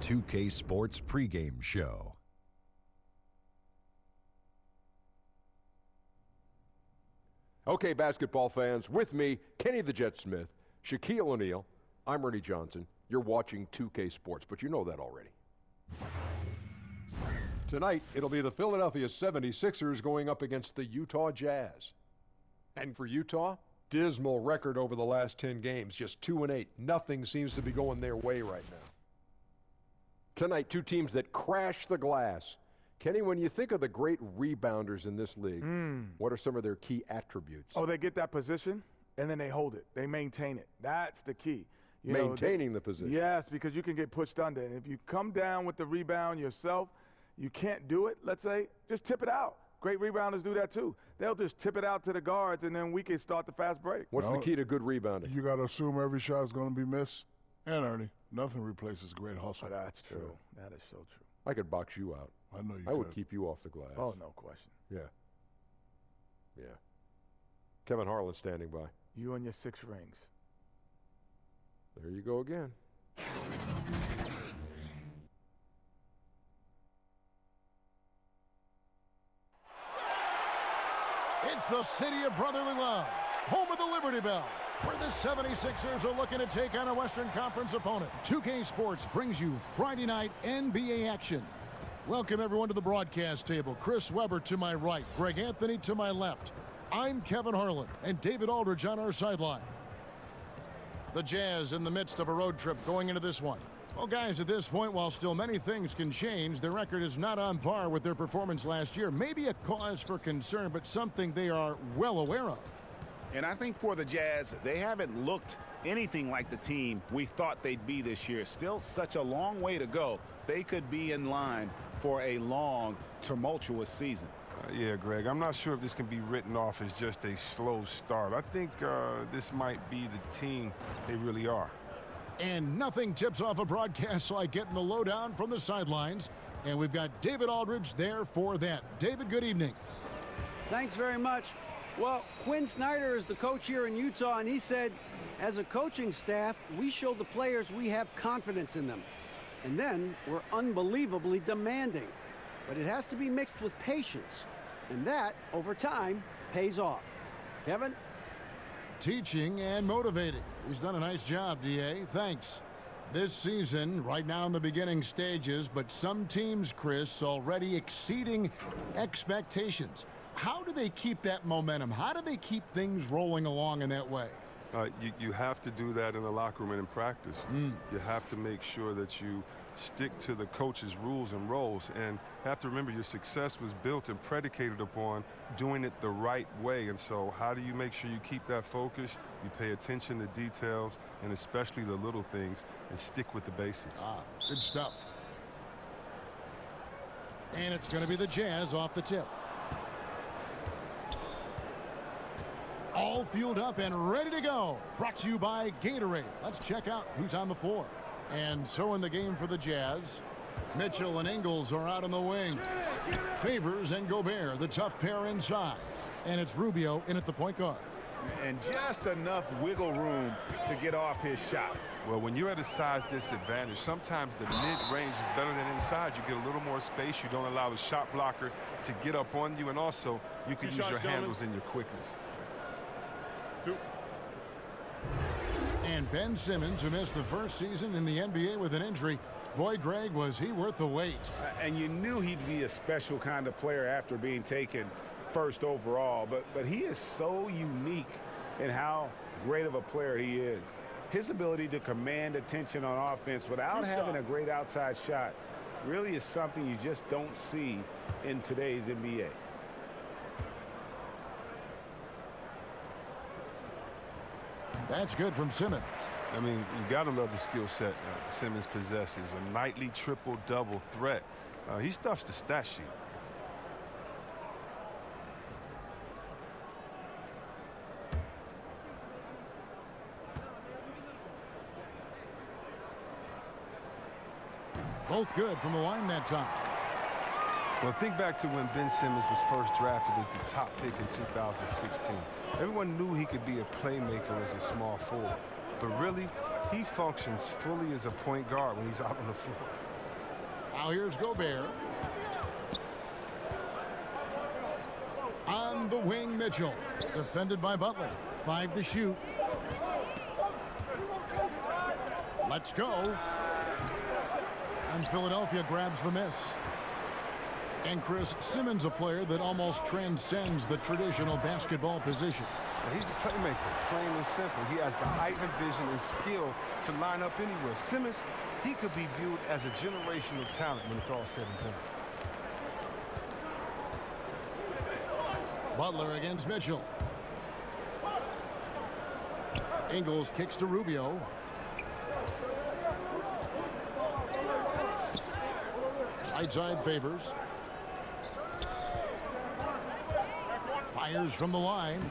2K Sports pregame show. Okay, basketball fans, with me, Kenny the Jet Smith, Shaquille O'Neal, I'm Ernie Johnson. You're watching 2K Sports, but you know that already. Tonight, it'll be the Philadelphia 76ers going up against the Utah Jazz. And for Utah, dismal record over the last 10 games, just 2-8. Nothing seems to be going their way right now. Tonight, two teams that crash the glass. Kenny, when you think of the great rebounders in this league, what are some of their key attributes? Oh, they get that position, and then they hold it. They maintain it. That's the key. Maintaining the position. Yes, because you can get pushed under. And if you come down with the rebound yourself, you can't do it, let's say, just tip it out. Great rebounders do that too. They'll just tip it out to the guards, and then we can start the fast break. What's the key to good rebounding? You got to assume every shot is going to be missed. And, Ernie, nothing replaces great hustle. Oh, that's true. That is so true. I could box you out. I know you I would could. keep you off the glass. Oh, no question. Yeah. Kevin Harlan standing by. You and your 6 rings. There you go again. It's the city of brotherly love, home of the Liberty Bell, where the 76ers are looking to take on a Western Conference opponent. 2K Sports brings you Friday night NBA action. Welcome everyone to the broadcast table. Chris Webber to my right, Greg Anthony to my left. I'm Kevin Harlan and David Aldridge on our sideline. The Jazz in the midst of a road trip going into this one. Well, guys, at this point, while still many things can change, their record is not on par with their performance last year. Maybe a cause for concern, but something they are well aware of. And I think for the Jazz, they haven't looked anything like the team we thought they'd be this year. Still such a long way to go. They could be in line for a long, tumultuous season. Yeah, Greg, I'm not sure if this can be written off as just a slow start. I think this might be the team they really are. And nothing tips off a broadcast like getting the lowdown from the sidelines. And we've got David Aldridge there for that. David, good evening. Thanks very much. Well, Quinn Snyder is the coach here in Utah, and he said, as a coaching staff, we show the players we have confidence in them. And then we're unbelievably demanding. But it has to be mixed with patience. And that, over time, pays off. Kevin? Teaching and motivating. He's done a nice job, DA. Thanks. This season, right now in the beginning stages, but some teams, Chris, already exceeding expectations. How do they keep that momentum? How do they keep things rolling along in that way? You have to do that in the locker room and in practice. You have to make sure that you stick to the coach's rules and roles, and have to remember your success was built and predicated upon doing it the right way. And so how do you make sure you keep that focus? You pay attention to details, and especially the little things, and stick with the basics. Good stuff. And it's going to be the Jazz off the tip. All fueled up and ready to go. Brought to you by Gatorade. Let's check out who's on the floor. And so in the game for the Jazz, Mitchell and Ingles are out on the wing. Favors and Gobert, the tough pair inside. And it's Rubio in at the point guard. And just enough wiggle room to get off his shot. Well, when you're at a size disadvantage, sometimes the mid-range is better than inside. You get a little more space. You don't allow the shot blocker to get up on you. And also, you can use your handles and your quickness. And Ben Simmons, who missed the first season in the NBA with an injury. Boy, Greg, was he worth the wait. And you knew he'd be a special kind of player after being taken first overall. But he is so unique in how great of a player he is. His ability to command attention on offense without having a great outside shot really is something you just don't see in today's NBA. That's good from Simmons. I mean, you got to love the skill set Simmons possesses. A nightly triple-double threat. He stuffs the stat sheet. Both good from the line that time. Well, think back to when Ben Simmons was first drafted as the top pick in 2016. Everyone knew he could be a playmaker as a small forward. But really, he functions fully as a point guard when he's out on the floor. Now here's Gobert. On the wing, Mitchell. Defended by Butler. 5 to shoot. Let's go. And Philadelphia grabs the miss. And Chris Simmons, a player that almost transcends the traditional basketball position. He's a playmaker, plain and simple. He has the height and vision and skill to line up anywhere. Simmons, he could be viewed as a generational talent when it's all said and done. Butler against Mitchell. Ingles kicks to Rubio. Right side Favors. Fires from the line.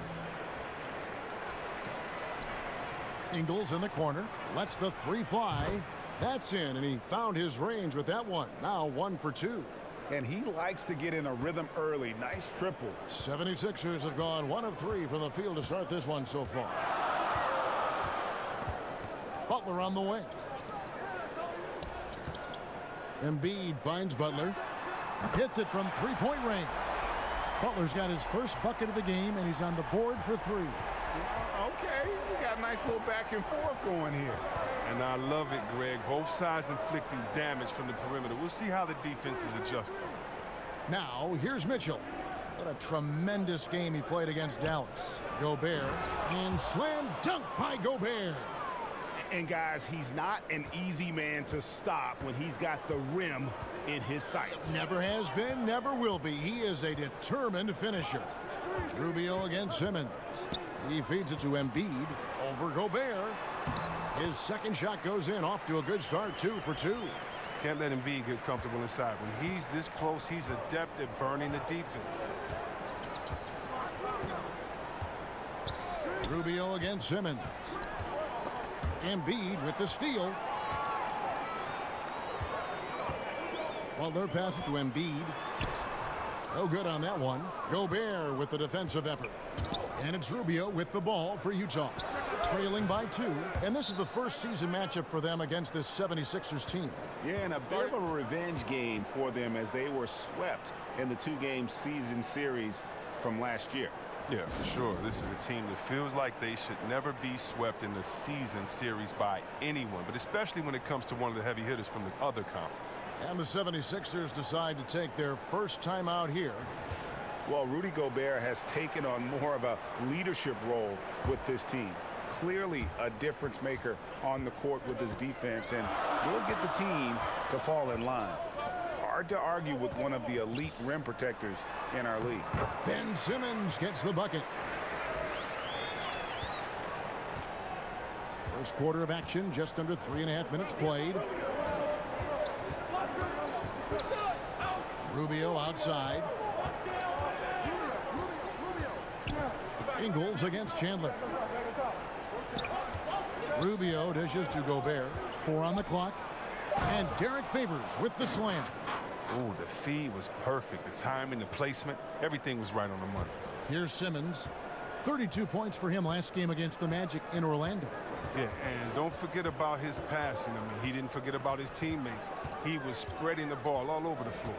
Ingles in the corner. Lets the 3 fly. That's in, and he found his range with that one. Now 1 for 2. And he likes to get in a rhythm early. Nice triple. 76ers have gone 1 of 3 from the field to start this one so far. Butler on the wing. Embiid finds Butler. Hits it from 3-point range. Butler's got his first bucket of the game, and he's on the board for 3. Okay, we got a nice little back and forth going here. And I love it, Greg. Both sides inflicting damage from the perimeter. We'll see how the defense is adjusting. Now, here's Mitchell. What a tremendous game he played against Dallas. Gobert, and slam dunk by Gobert. And guys, he's not an easy man to stop when he's got the rim in his sights. Never has been, never will be. He is a determined finisher. Rubio against Simmons. He feeds it to Embiid over Gobert. His second shot goes in, off to a good start. 2 for 2. Can't let Embiid get comfortable inside. When he's this close, he's adept at burning the defense. Rubio against Simmons. Embiid with the steal. Butler passes to Embiid. No good on that one. Gobert with the defensive effort. And it's Rubio with the ball for Utah. Trailing by 2. And this is the first season matchup for them against this 76ers team. Yeah, and a bit of a revenge game for them as they were swept in the 2-game season series from last year. Yeah, for sure. This is a team that feels like they should never be swept in the season series by anyone, but especially when it comes to one of the heavy hitters from the other conference. And the 76ers decide to take their first time out here. Well, Rudy Gobert has taken on more of a leadership role with this team. Clearly a difference maker on the court with his defense, and will get the team to fall in line. Hard to argue with one of the elite rim protectors in our league. Ben Simmons gets the bucket. First quarter of action, just under 3.5 minutes played. Rubio outside. Ingles against Chandler. Rubio dishes to Gobert. 4 on the clock. And Derek Favors with the slam. Oh, the feed was perfect. The timing, the placement, everything was right on the money. Here's Simmons. 32 points for him last game against the Magic in Orlando. Yeah, and don't forget about his passing. I mean, he didn't forget about his teammates. He was spreading the ball all over the floor.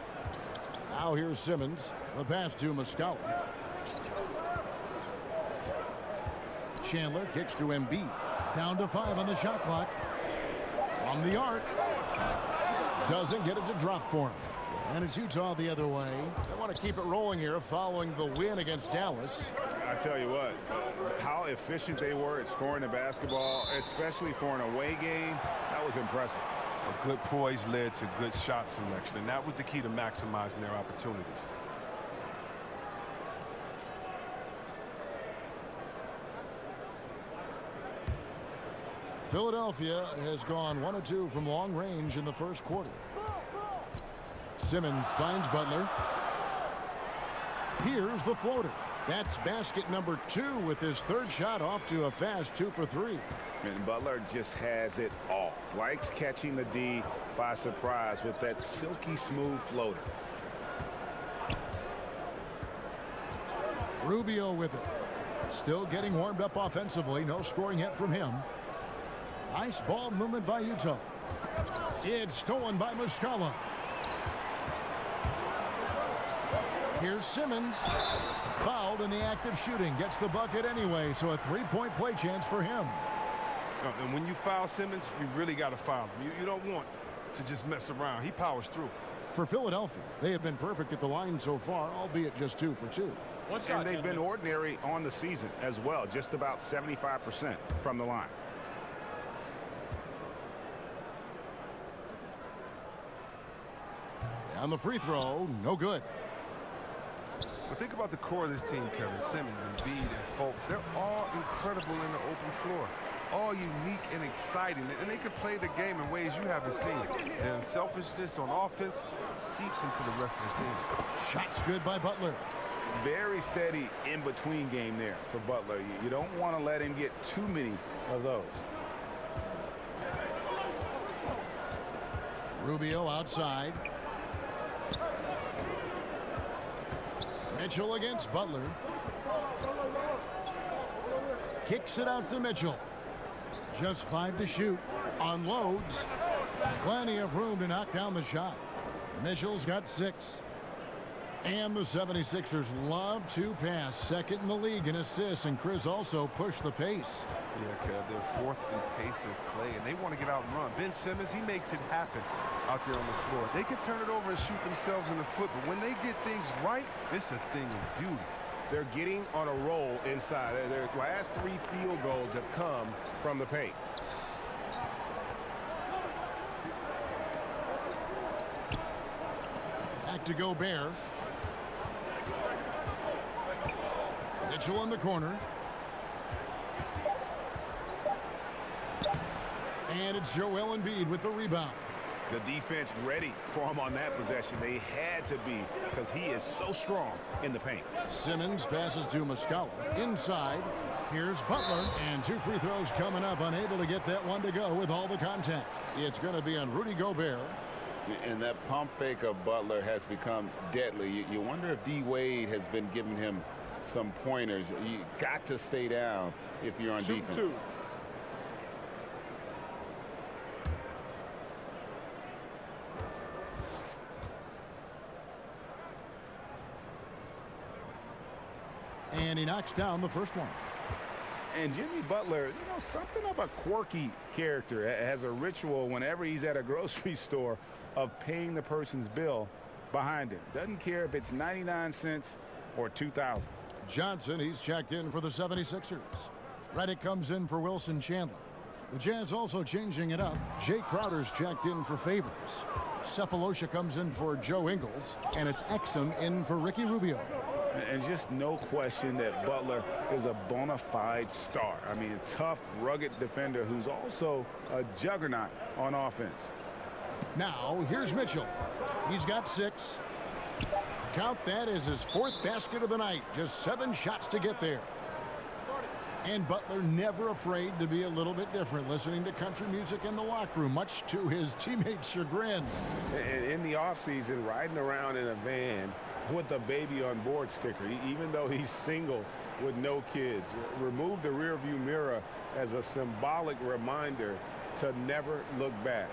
Now here's Simmons. The pass to Muscala. Chandler kicks to Embiid. Down to 5 on the shot clock. From the arc. Doesn't get it to drop for him. And it's Utah the other way. They want to keep it rolling here following the win against Dallas. I tell you what, how efficient they were at scoring the basketball, especially for an away game, that was impressive. A good poise led to good shot selection, and that was the key to maximizing their opportunities. Philadelphia has gone 1 of 2 from long range in the first quarter. Simmons finds Butler. Here's the floater. That's basket number 2 with his third shot, off to a fast 2 for 3. And Butler just has it all. Likes catching the D by surprise with that silky smooth floater. Rubio with it. Still getting warmed up offensively. No scoring yet from him. Nice ball movement by Utah. It's stolen by Muscala. Here's Simmons. Fouled in the act of shooting. Gets the bucket anyway, so a three-point play chance for him. And when you foul Simmons, you really got to foul him. You don't want to just mess around. He powers through. For Philadelphia, they have been perfect at the line so far, albeit just 2 for 2. And they've been ordinary on the season as well, just about 75% from the line. On the free throw, no good. But think about the core of this team, Kevin. Simmons, Embiid, and Fultz. They're all incredible in the open floor. All unique and exciting. And they can play the game in ways you haven't seen. Their unselfishness on offense seeps into the rest of the team. Shots good by Butler. Very steady in-between game there for Butler. You don't want to let him get too many of those. Rubio outside. Mitchell against Butler. Kicks it out to Mitchell. Just 5 to shoot. Unloads. Plenty of room to knock down the shot. Mitchell's got 6. And the 76ers love to pass. Second in the league in assists, and Chris also pushed the pace. Yeah, Kev, they're 4th in pace of play, and they want to get out and run. Ben Simmons, he makes it happen out there on the floor. They can turn it over and shoot themselves in the foot, but when they get things right, it's a thing of beauty. They're getting on a roll inside. Their last 3 field goals have come from the paint. Back to Gobert. Mitchell in the corner. And it's Joel Embiid with the rebound. The defense ready for him on that possession. They had to be, because he is so strong in the paint. Simmons passes to Muscala. Inside. Here's Butler. And 2 free throws coming up. Unable to get that one to go with all the contact. It's going to be on Rudy Gobert. And that pump fake of Butler has become deadly. You wonder if D. Wade has been giving him some pointers. You got to stay down if you're on defense. 2. And he knocks down the first one. And Jimmy Butler, something of a quirky character. Has a ritual whenever he's at a grocery store of paying the person's bill behind him. Doesn't care if it's 99 cents or 2,000. Johnson, he's checked in for the 76ers. Redick comes in for Wilson Chandler. The Jazz also changing it up. Jay Crowder's checked in for Favors. Cephalosha comes in for Joe Ingles. And it's Exum in for Ricky Rubio. And just no question that Butler is a bona fide star. I mean, a tough, rugged defender who's also a juggernaut on offense. Now, here's Mitchell. He's got 6. Count that as his 4th basket of the night. Just 7 shots to get there. And Butler never afraid to be a little bit different, listening to country music in the locker room, much to his teammates' chagrin. And in the offseason, riding around in a van with a baby on board sticker, even though he's single with no kids. Remove the rearview mirror as a symbolic reminder to never look back.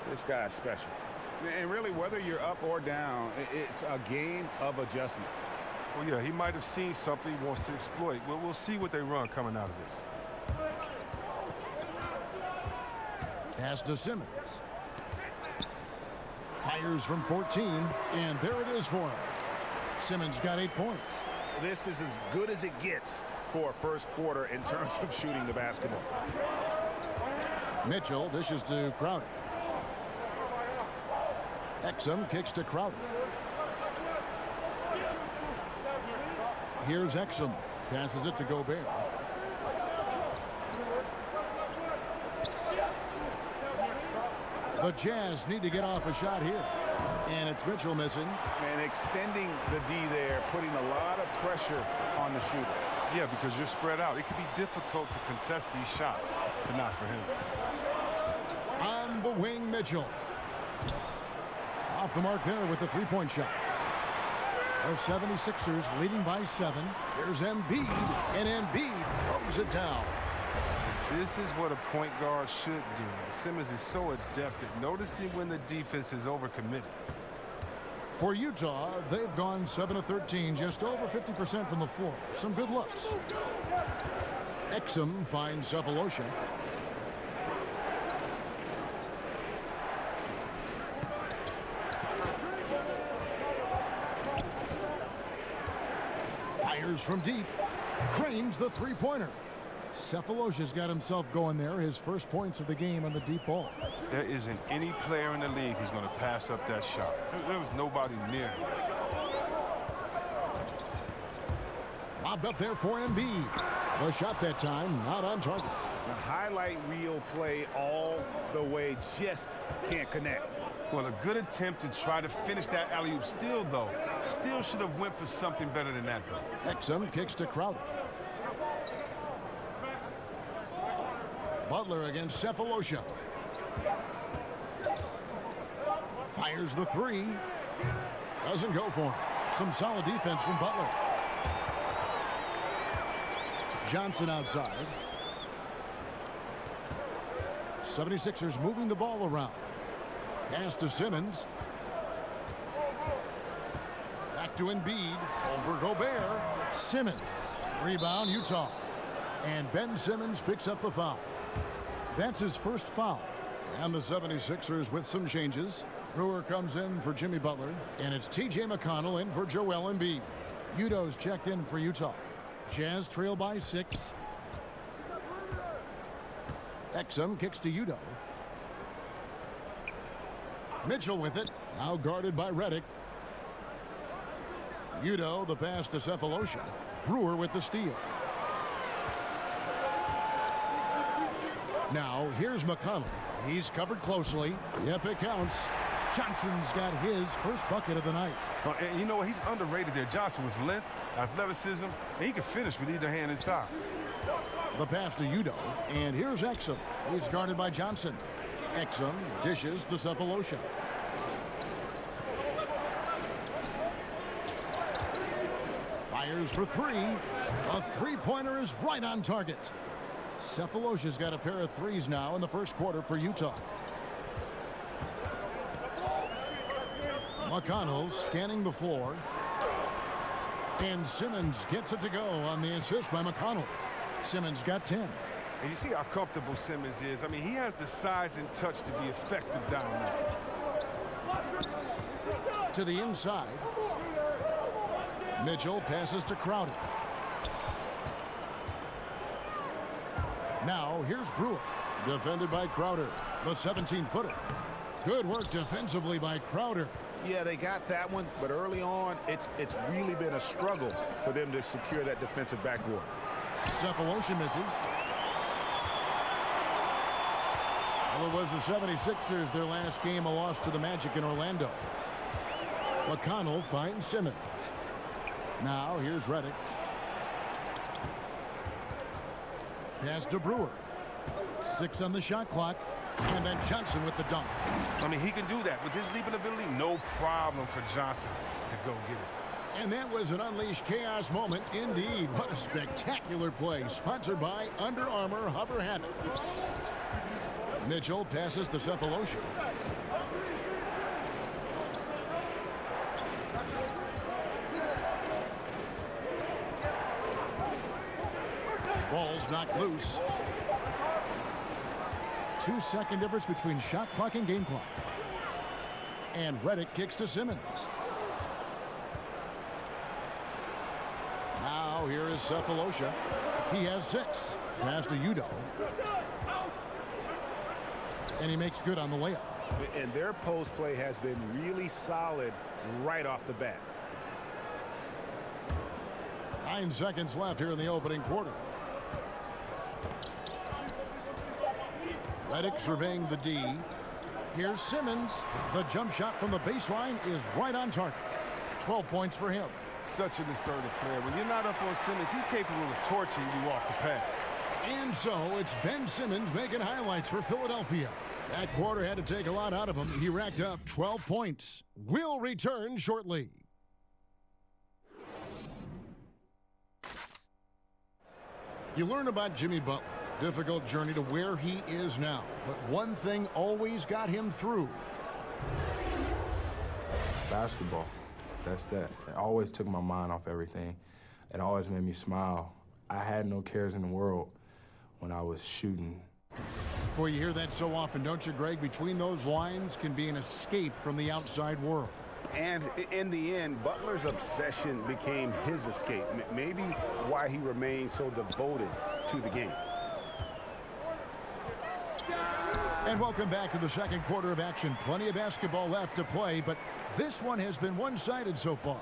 This guy's special. And really, whether you're up or down, it's a game of adjustments. Well, yeah, he might have seen something he wants to exploit. Well, we'll see what they run coming out of this. Pass to Simmons. Fires from 14, and there it is for him. Simmons got 8 points. This is as good as it gets for a first quarter in terms of shooting the basketball. Mitchell dishes to Crowder. Exum kicks to Crowder. Here's Exum. Passes it to Gobert. The Jazz need to get off a shot here. And it's Mitchell missing. And extending the D there, putting a lot of pressure on the shooter. Yeah, because you're spread out. It can be difficult to contest these shots, but not for him. On the wing, Mitchell. Off the mark there with the three-point shot. The 76ers leading by 7. There's Embiid, and Embiid throws it down. This is what a point guard should do. Simmons is so adept at noticing when the defense is overcommitted. For Utah, they've gone 7 of 13, just over 50% from the floor. Some good looks. Exum finds Cephalosha. Fires from deep. Cranes the three-pointer. Cephalosha's got himself going there. His first points of the game on the deep ball. There isn't any player in the league who's going to pass up that shot. There was nobody near him. Lobbed up there for Embiid. The shot that time, not on target. A highlight reel play all the way, just can't connect. Well, a good attempt to try to finish that alley-oop still should have went for something better than that, though. Exum kicks to Crowder. Butler against Cephalosha. Fires the three. Doesn't go for him. Some solid defense from Butler. Johnson outside. 76ers moving the ball around. Pass to Simmons. Back to Embiid. Over Gobert. Simmons. Rebound, Utah. And Ben Simmons picks up the foul. That's his first foul. And the 76ers with some changes. Brewer comes in for Jimmy Butler. And it's T.J. McConnell in for Joel Embiid. Udo's checked in for Utah. Jazz trail by 6. Exum kicks to Udo. Mitchell with it. Now guarded by Redick. Udo, the pass to Cephalosha. Brewer with the steal. Now, here's McConnell. He's covered closely. Yep, it counts. Johnson's got his first bucket of the night. And you know what? He's underrated there. Johnson with length, athleticism, and he can finish with either hand inside. The pass to Udo. And here's Exum. He's guarded by Johnson. Exum dishes to Cephalosha. Fires for three. A three-pointer is right on target. Cephalosha's got a pair of threes now in the first quarter for Utah. McConnell scanning the floor. And Simmons gets it to go on the assist by McConnell. Simmons got 10. And you see how comfortable Simmons is. I mean, he has the size and touch to be effective down there. To the inside. Mitchell passes to Crowder. Now, here's Brewer. Defended by Crowder. The 17-footer. Good work defensively by Crowder. Yeah, they got that one, but early on, it's really been a struggle for them to secure that defensive backboard. Cephalosha misses. Well, it was the 76ers, their last game, a loss to the Magic in Orlando. McConnell finds Simmons. Now, here's Redick. Pass to Brewer. 6 on the shot clock. And then Johnson with the dunk. I mean, he can do that. With his leaping ability, no problem for Johnson to go get it. And that was an unleashed chaos moment indeed. What a spectacular play. Sponsored by Under Armour Hover Habit. Mitchell passes to Cephalosha. Ball's knocked loose. 2-second difference between shot clock and game clock. And Redick kicks to Simmons. Now here is Cephalosha. He has 6. Pass to Udo. And he makes good on the layup. And their post play has been really solid right off the bat. 9 seconds left here in the opening quarter. Redick surveying the D. Here's Simmons. The jump shot from the baseline is right on target. 12 points for him. Such an assertive player. When you're not up on Simmons, he's capable of torching you off the pass. And so it's Ben Simmons making highlights for Philadelphia. That quarter had to take a lot out of him. He racked up 12 points. We'll return shortly. You learn about Jimmy Butler. Difficult journey to where he is now. But one thing always got him through. basketball. That's that. It always took my mind off everything. It always made me smile. I had no cares in the world when I was shooting. Boy, you hear that so often, don't you, Greg? Between those lines can be an escape from the outside world. And in the end, Butler's obsession became his escape. Maybe why he remained so devoted to the game. And welcome back to the second quarter of action. Plenty of basketball left to play, but this one has been one-sided so far.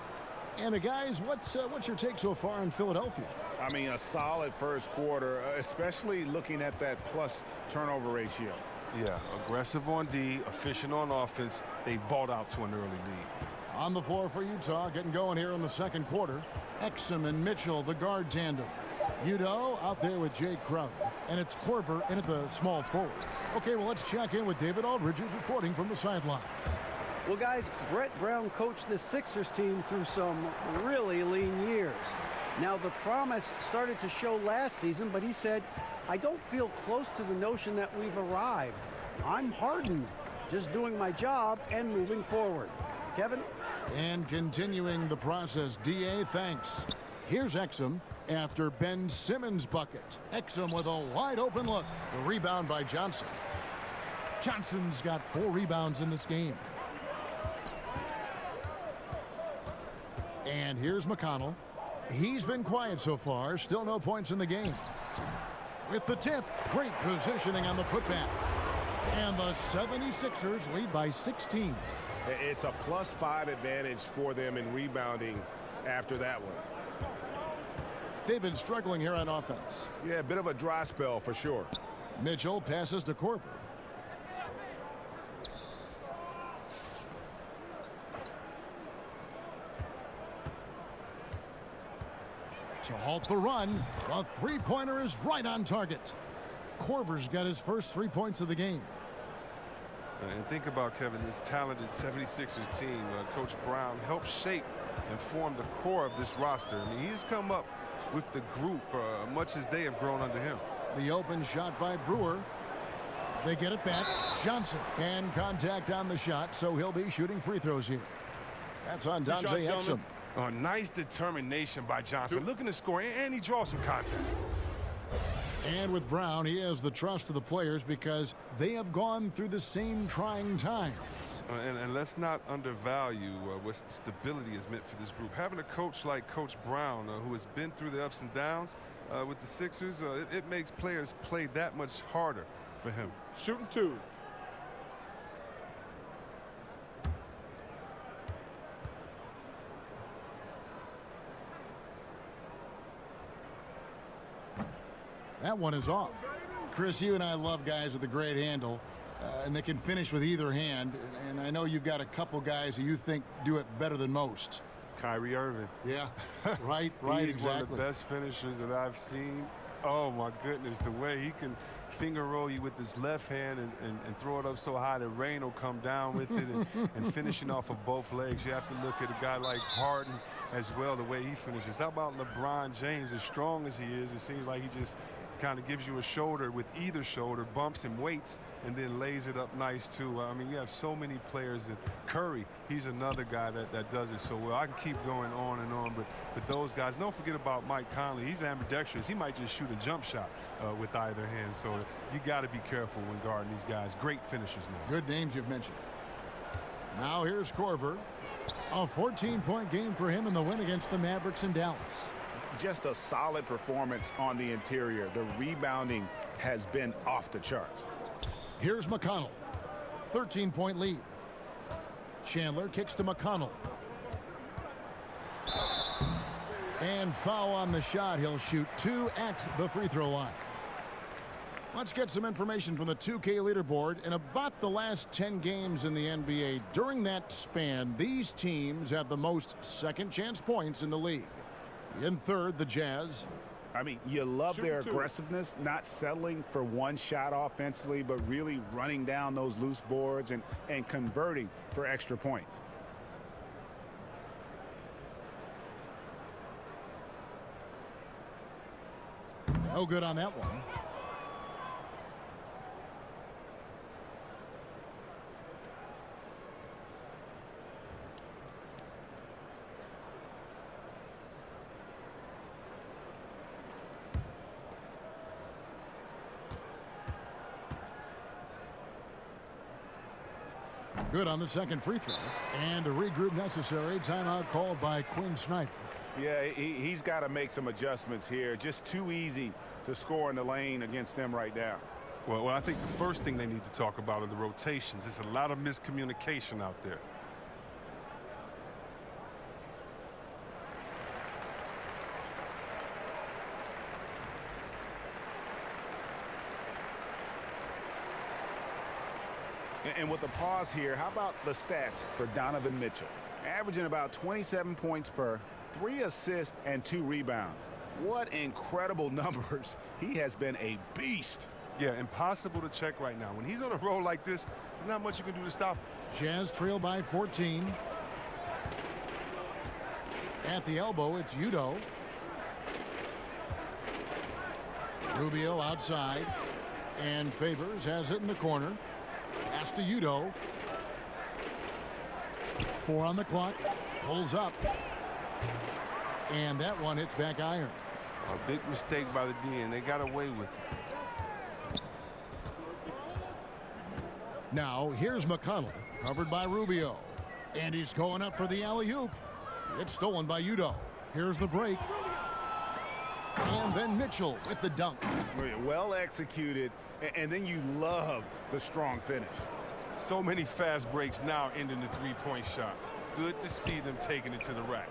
And guys, what's your take so far on Philadelphia? I mean, a solid first quarter, especially looking at that plus turnover ratio. Yeah, aggressive on D, efficient on offense. They balled out to an early lead. On the floor for Utah, getting going here in the second quarter. Exum and Mitchell, the guard tandem. Udo out there with Jay Crowder. And it's Korver in at the small forward. Okay, well, let's check in with David Aldridge, who's reporting from the sidelines. Well, guys, Brett Brown coached the Sixers team through some really lean years. Now, the promise started to show last season, but he said, I don't feel close to the notion that we've arrived. I'm hardened, just doing my job and moving forward. Kevin? And continuing the process, D.A., thanks. Here's Exum after Ben Simmons' bucket. Exum with a wide open look. The rebound by Johnson. Johnson's got 4 rebounds in this game. And here's McConnell. He's been quiet so far. Still no points in the game. With the tip, great positioning on the putback. And the 76ers lead by 16. It's a +5 advantage for them in rebounding after that one. They've been struggling here on offense. Yeah, a bit of a dry spell for sure. Mitchell passes to Korver. To halt the run, the three-pointer is right on target. Korver's got his first 3 points of the game. And think about, Kevin, this talented 76ers team. Coach Brown helped shape and form the core of this roster. I mean, he's come up with the group much as they have grown under him. The open shot by Brewer. They get it back. Johnson. And contact on the shot, so he'll be shooting free throws here. That's on Dante Exum. Oh, nice determination by Johnson. Looking to score, and he draws some contact. And with Brown, he has the trust of the players because they have gone through the same trying times. And let's not undervalue what stability has meant for this group. Having a coach like Coach Brown, who has been through the ups and downs with the Sixers, it makes players play that much harder for him. Shooting 2. That one is off. Chris, you and I love guys with a great handle, and they can finish with either hand. And I know you've got a couple guys who you think do it better than most. Kyrie Irving. Yeah, right, He's exactly. one of the best finishers that I've seen. Oh, my goodness, the way he can finger roll you with his left hand and throw it up so high the rain will come down with it and finishing off of both legs. You have to look at a guy like Harden as well, the way he finishes. How about LeBron James? As strong as he is, it seems like he just kind of gives you a shoulder with either shoulder, bumps and waits, and then lays it up nice too. I mean, you have so many players. And Curry, he's another guy that does it so well. I can keep going on and on, but those guys, don't forget about Mike Conley. He's ambidextrous. He might just shoot a jump shot with either hand. So you got to be careful when guarding these guys. Great finishers now. Good names you've mentioned. Now here's Korver. A 14-point game for him in the win against the Mavericks in Dallas. Just a solid performance on the interior. The rebounding has been off the charts. Here's McConnell. 13-point lead. Chandler kicks to McConnell. And foul on the shot. He'll shoot 2 at the free throw line. Let's get some information from the 2K leaderboard. In about the last 10 games in the NBA, during that span, these teams have the most second chance points in the league. In third, the Jazz. I mean, you love their aggressiveness, not settling for one shot offensively, but really running down those loose boards and converting for extra points. No good on that one. Good on the second free throw. And a regroup necessary. Timeout called by Quinn Snyder. Yeah, he's got to make some adjustments here. Just too easy to score in the lane against them right now. Well, I think the first thing they need to talk about are the rotations. There's a lot of miscommunication out there. And with the pause here, how about the stats for Donovan Mitchell? Averaging about 27 points per, 3 assists, and 2 rebounds. What incredible numbers. He has been a beast. Yeah, impossible to check right now. When he's on a roll like this, there's not much you can do to stop him. Jazz trail by 14. At the elbow, it's Udo. Rubio outside. And Favors has it in the corner. Pass to Udo. 4 on the clock. Pulls up. And that one hits back iron. A big mistake by the D, and they got away with it. Now, here's McConnell, covered by Rubio. And he's going up for the alley-oop. It's stolen by Udo. Here's the break. And then Mitchell with the dunk. Well executed, and then you love the strong finish. So many fast breaks now ending the three-point shot. Good to see them taking it to the rack.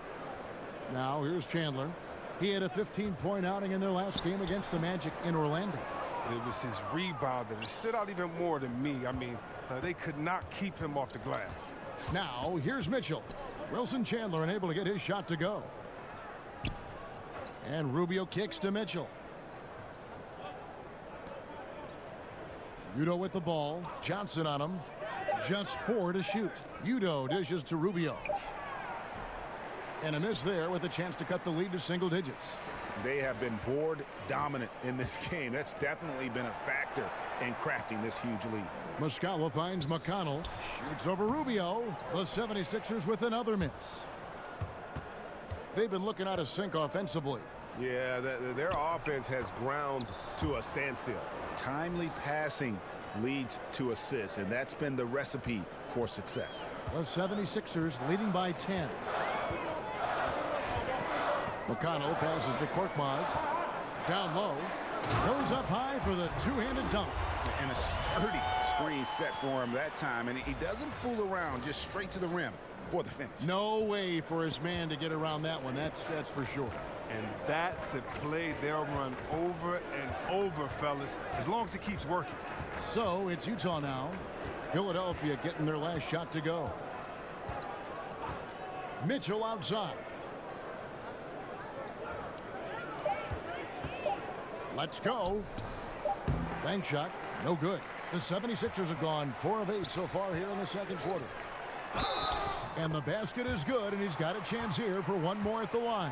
Now, here's Chandler. He had a 15-point outing in their last game against the Magic in Orlando. It was his rebound that stood out even more than me. I mean, they could not keep him off the glass. Now, here's Mitchell. Wilson Chandler unable to get his shot to go. And Rubio kicks to Mitchell. Udo with the ball. Johnson on him. Just 4 to shoot. Udo dishes to Rubio. And a miss there with a chance to cut the lead to single digits. They have been board dominant in this game. That's definitely been a factor in crafting this huge lead. Muscala finds McConnell. Shoots over Rubio. The 76ers with another miss. They've been looking out of sync offensively. Yeah, their offense has ground to a standstill. Timely passing leads to assists, and that's been the recipe for success. The 76ers leading by 10. McConnell passes to Korkmaz. Down low. Goes up high for the two-handed dunk. And a sturdy screen set for him that time, and he doesn't fool around, just straight to the rim for the finish. No way for his man to get around that one. That's for sure. And that's a play they'll run over and over, fellas, as long as it keeps working. So it's Utah now. Philadelphia getting their last shot to go. Mitchell outside. Let's go. Bank shot. No good. The 76ers have gone 4 of 8 so far here in the second quarter. And the basket is good, and he's got a chance here for one more at the line.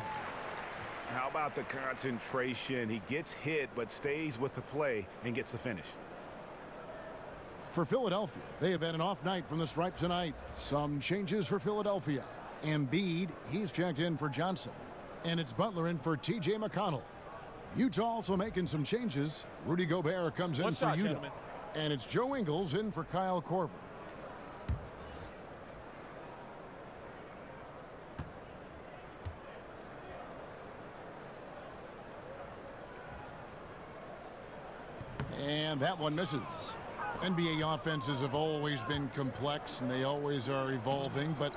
How about the concentration? He gets hit, but stays with the play and gets the finish. For Philadelphia, they have had an off night from the stripe tonight. Some changes for Philadelphia. Embiid, he's checked in for Johnson. And it's Butler in for T.J. McConnell. Utah also making some changes. Rudy Gobert comes in for Utah. Gentlemen? And it's Joe Ingles in for Kyle Korver. And that one misses. NBA offenses have always been complex, and they always are evolving. But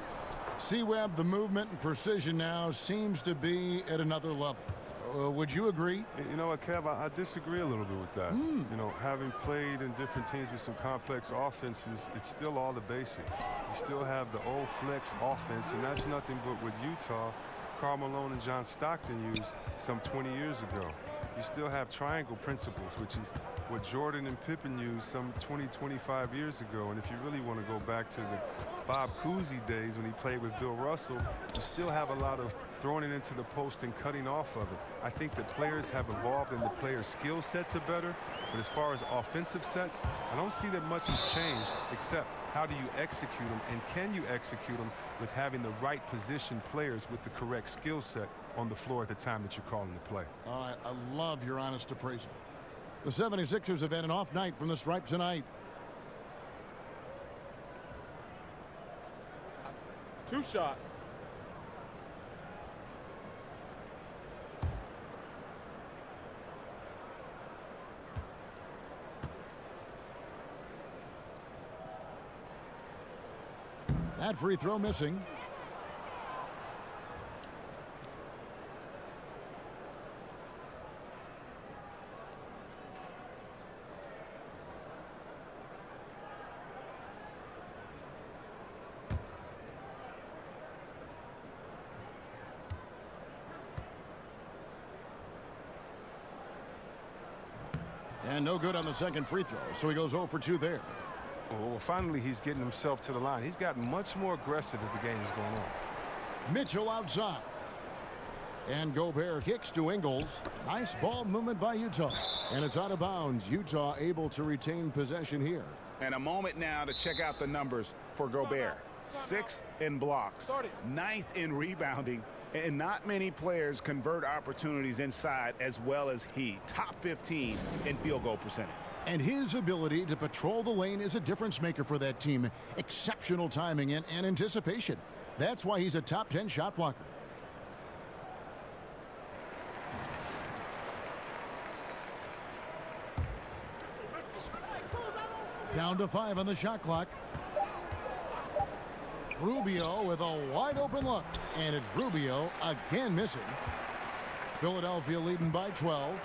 C-Web, the movement and precision now seems to be at another level. Would you agree? You know what, Kev, I disagree a little bit with that. You know, having played in different teams with some complex offenses, it's still all the basics. You still have the old flex offense, and that's nothing but what Utah, Karl Malone and John Stockton used some 20 years ago. You still have triangle principles, which is what Jordan and Pippen used some 20, 25 years ago. And if you really want to go back to the Bob Cousy days when he played with Bill Russell, you still have a lot of throwing it into the post and cutting off of it. I think the players have evolved and the players' skill sets are better. But as far as offensive sets, I don't see that much has changed, except how do you execute them, and can you execute them with having the right position players with the correct skill set on the floor at the time that you're calling the play. I love your honest appraisal. The 76ers have had an off night from the stripe tonight. 2 shots. That free throw missing. And no good on the second free throw, so he goes 0 for 2 there. Well, finally, he's getting himself to the line. He's gotten much more aggressive as the game is going on. Mitchell outside. And Gobert kicks to Ingles. Nice ball movement by Utah. And it's out of bounds. Utah able to retain possession here. And a moment now to check out the numbers for Gobert. 6th in blocks, 9th in rebounding, and not many players convert opportunities inside as well as he. Top 15 in field goal percentage. And his ability to patrol the lane is a difference maker for that team. Exceptional timing and anticipation. That's why he's a top 10 shot blocker. Down to 5 on the shot clock. Rubio with a wide open look. And it's Rubio again missing. Philadelphia leading by 12.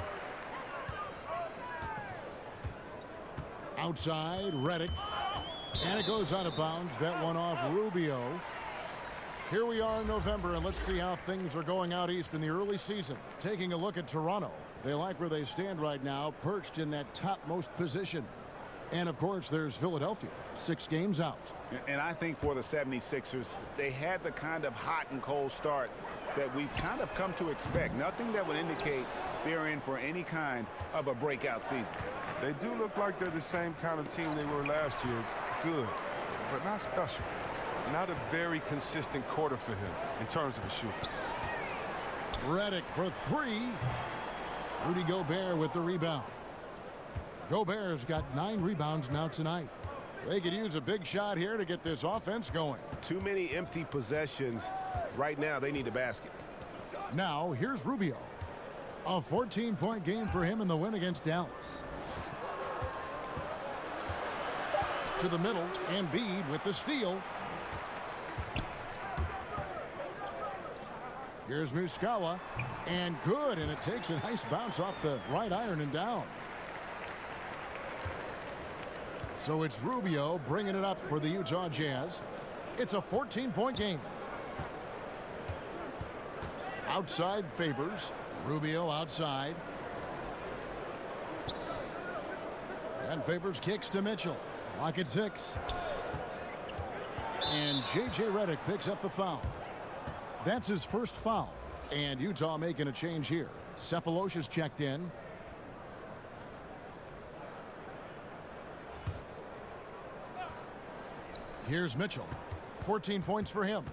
Outside, Redick. And it goes out of bounds. That one off Rubio. Here we are in November, and let's see how things are going out east in the early season. Taking a look at Toronto. They like where they stand right now, perched in that topmost position. And, of course, there's Philadelphia, 6 games out. And I think for the 76ers, they had the kind of hot and cold start that we've kind of come to expect. Nothing that would indicate they're in for any kind of a breakout season. They do look like they're the same kind of team they were last year. Good, but not special. Not a very consistent quarter for him in terms of a shooter. Redick for 3. Rudy Gobert with the rebound. Gobert's got 9 rebounds now tonight. They could use a big shot here to get this offense going. Too many empty possessions. Right now, they need a basket. Now, here's Rubio. A 14-point game for him in the win against Dallas. To the middle, Embiid with the steal. Here's Muscala, and good, and it takes a nice bounce off the right iron and down. So it's Rubio bringing it up for the Utah Jazz. It's a 14-point game. Outside Favors. Rubio outside. And Favors kicks to Mitchell. Clock at 6. And J.J. Redick picks up the foul. That's his first foul. And Utah making a change here. Cephalosha's checked in. Here's Mitchell. 14 points for him.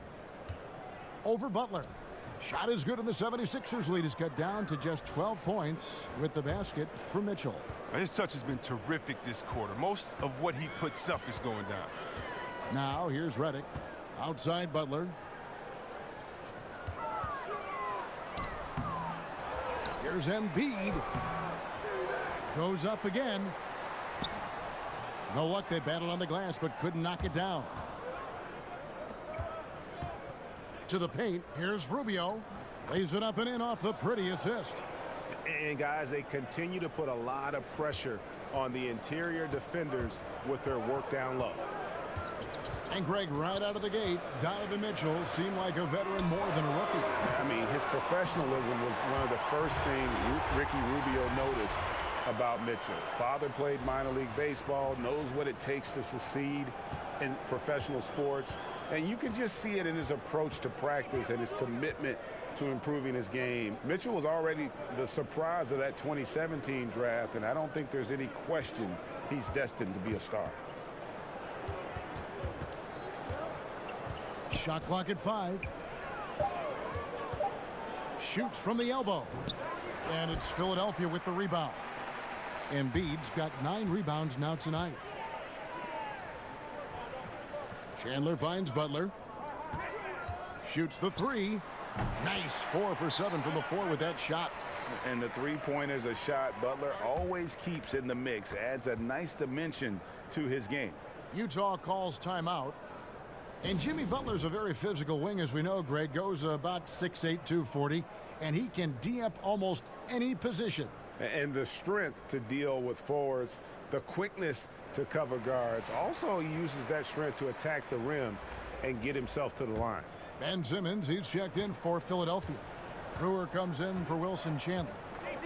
Over Butler. Shot is good, and the 76ers lead is cut down to just 12 points with the basket for Mitchell. His touch has been terrific this quarter. Most of what he puts up is going down. Now here's Redick. Outside Butler. Here's Embiid. Goes up again. No luck. They battled on the glass but couldn't knock it down. To the paint. Here's Rubio. Lays it up and in off the pretty assist. And guys, they continue to put a lot of pressure on the interior defenders with their work down low. And Greg, right out of the gate, Donovan Mitchell seemed like a veteran more than a rookie. I mean, his professionalism was one of the first things Ricky Rubio noticed about Mitchell. Father played minor league baseball, knows what it takes to succeed in professional sports. And you can just see it in his approach to practice and his commitment to improving his game. Mitchell was already the surprise of that 2017 draft, and I don't think there's any question he's destined to be a star. Shot clock at 5. Shoots from the elbow. And it's Philadelphia with the rebound. Embiid's got 9 rebounds now tonight. Chandler finds Butler. Shoots the three. Nice 4 for 7 from the floor with that shot. And the three-pointer is a shot Butler always keeps in the mix. Adds a nice dimension to his game. Utah calls timeout. And Jimmy Butler's a very physical wing, as we know, Greg. Goes about 6'8", 240, and he can D-up almost any position. And the strength to deal with forwards, the quickness to cover guards. Also, he uses that strength to attack the rim and get himself to the line. Ben Simmons, he's checked in for Philadelphia. Brewer comes in for Wilson Chandler.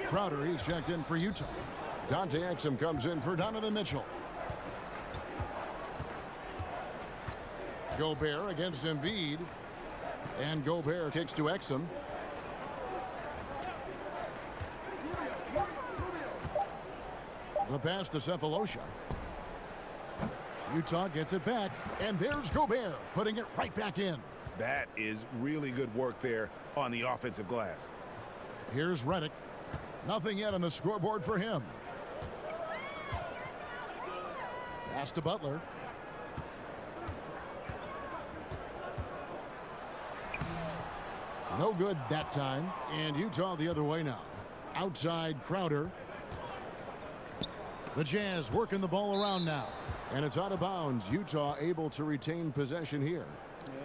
Crowder, he's checked in for Utah. Dante Exum comes in for Donovan Mitchell. Gobert against Embiid. And Gobert kicks to Exum. The pass to Cephalosha. Utah gets it back. And there's Gobert putting it right back in. That is really good work there on the offensive glass. Here's Redick. Nothing yet on the scoreboard for him. Pass to Butler. No good that time. And Utah the other way now. Outside Crowder. The Jazz working the ball around now. And it's out of bounds. Utah able to retain possession here.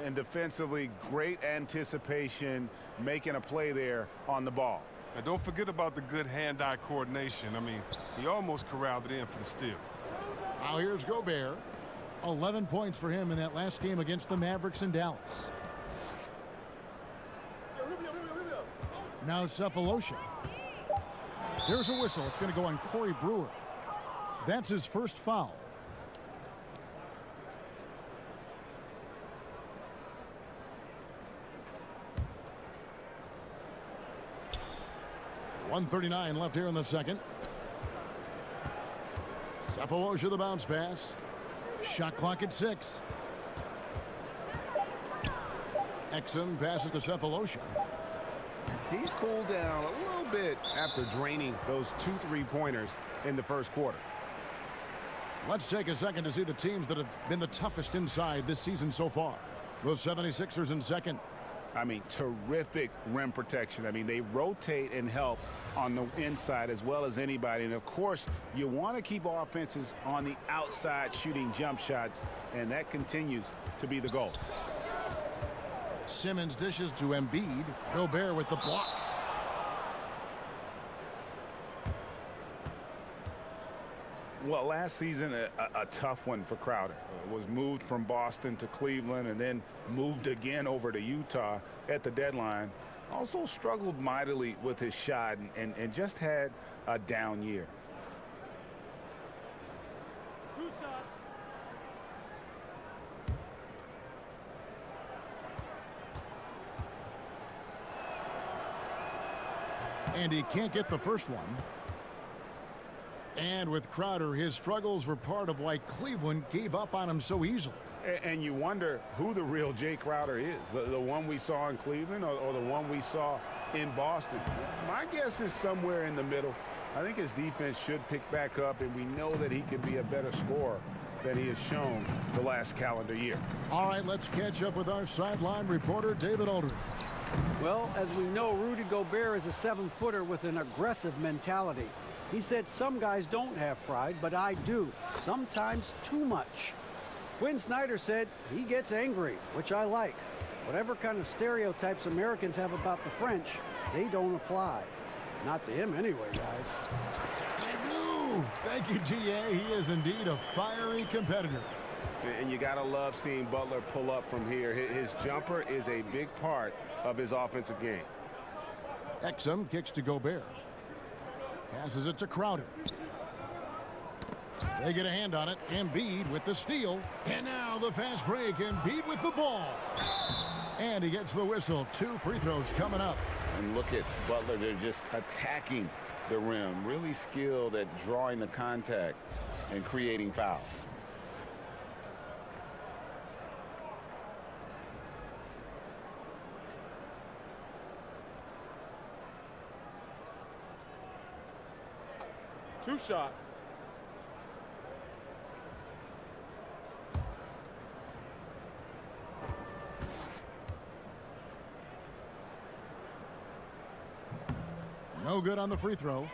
And defensively, great anticipation, making a play there on the ball. And don't forget about the good hand-eye coordination. I mean, he almost corralled it in for the steal. Now here's Gobert. 11 points for him in that last game against the Mavericks in Dallas. Now Cephalosha. There's a whistle. It's going to go on Corey Brewer. That's his first foul. .139 left here in the second. Cephalosha the bounce pass. Shot clock at 6. Exum passes to Cephalosha. He's cooled down a little bit after draining those 2 3-pointers in the first quarter. Let's take a second to see the teams that have been the toughest inside this season so far. The 76ers in second. I mean, terrific rim protection. I mean, they rotate and help on the inside as well as anybody. And, of course, you want to keep offenses on the outside shooting jump shots, and that continues to be the goal. Simmons dishes to Embiid. Gobert with the block. Well, last season, a tough one for Crowder. Was moved from Boston to Cleveland and then moved again over to Utah at the deadline. Also struggled mightily with his shot and just had a down year. And he can't get the first one. And with Crowder, his struggles were part of why Cleveland gave up on him so easily. And you wonder who the real Jay Crowder is, the one we saw in Cleveland or the one we saw in Boston. My guess is somewhere in the middle. I think his defense should pick back up, and we know that he can be a better scorer than he has shown the last calendar year. All right, let's catch up with our sideline reporter, David Aldridge. Well, as we know, Rudy Gobert is a 7-footer with an aggressive mentality. He said some guys don't have pride, but I do. Sometimes too much. Quinn Snyder said he gets angry, which I like. Whatever kind of stereotypes Americans have about the French, they don't apply. Not to him anyway, guys. Thank you, G.A. He is indeed a fiery competitor. And you got to love seeing Butler pull up from here. His jumper is a big part of his offensive game. Exum kicks to Gobert. Passes it to Crowder. They get a hand on it. Embiid with the steal. And now the fast break. Embiid with the ball. And he gets the whistle. 2 free throws coming up. And look at Butler. They're just attacking the rim. Really skilled at drawing the contact and creating fouls. Two shots. No good on the free throw.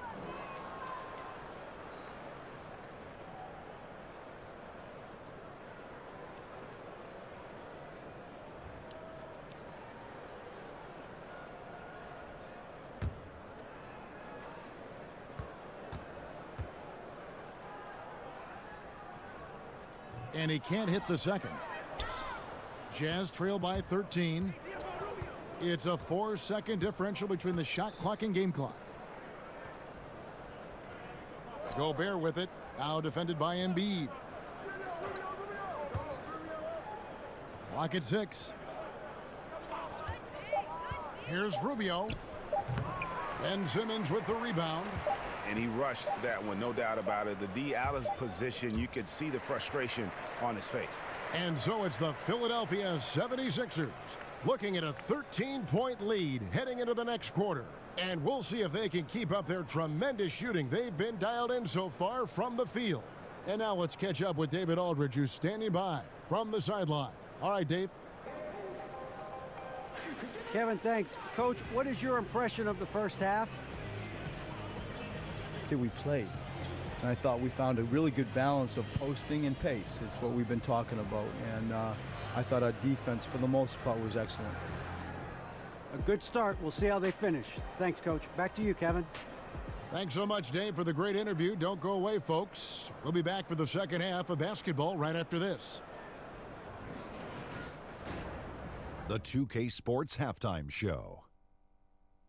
And he can't hit the second. Jazz trail by 13. It's a 4-second differential between the shot clock and game clock. Gobert with it. Now defended by Embiid. Clock at 6. Here's Rubio. Ben Simmons with the rebound. And he rushed that one, no doubt about it. The D out of position, you could see the frustration on his face. And so it's the Philadelphia 76ers looking at a 13-point lead heading into the next quarter. And we'll see if they can keep up their tremendous shooting they've been dialed in so far from the field. And now let's catch up with David Aldridge, who's standing by from the sideline. All right, Dave. Kevin, thanks. Coach, what is your impression of the first half? I think we played. And I thought we found a really good balance of posting and pace. It's what we've been talking about. And I thought our defense, for the most part, was excellent. A good start. We'll see how they finish. Thanks, Coach. Back to you, Kevin. Thanks so much, Dave, for the great interview. Don't go away, folks. We'll be back for the second half of basketball right after this. The 2K Sports Halftime Show.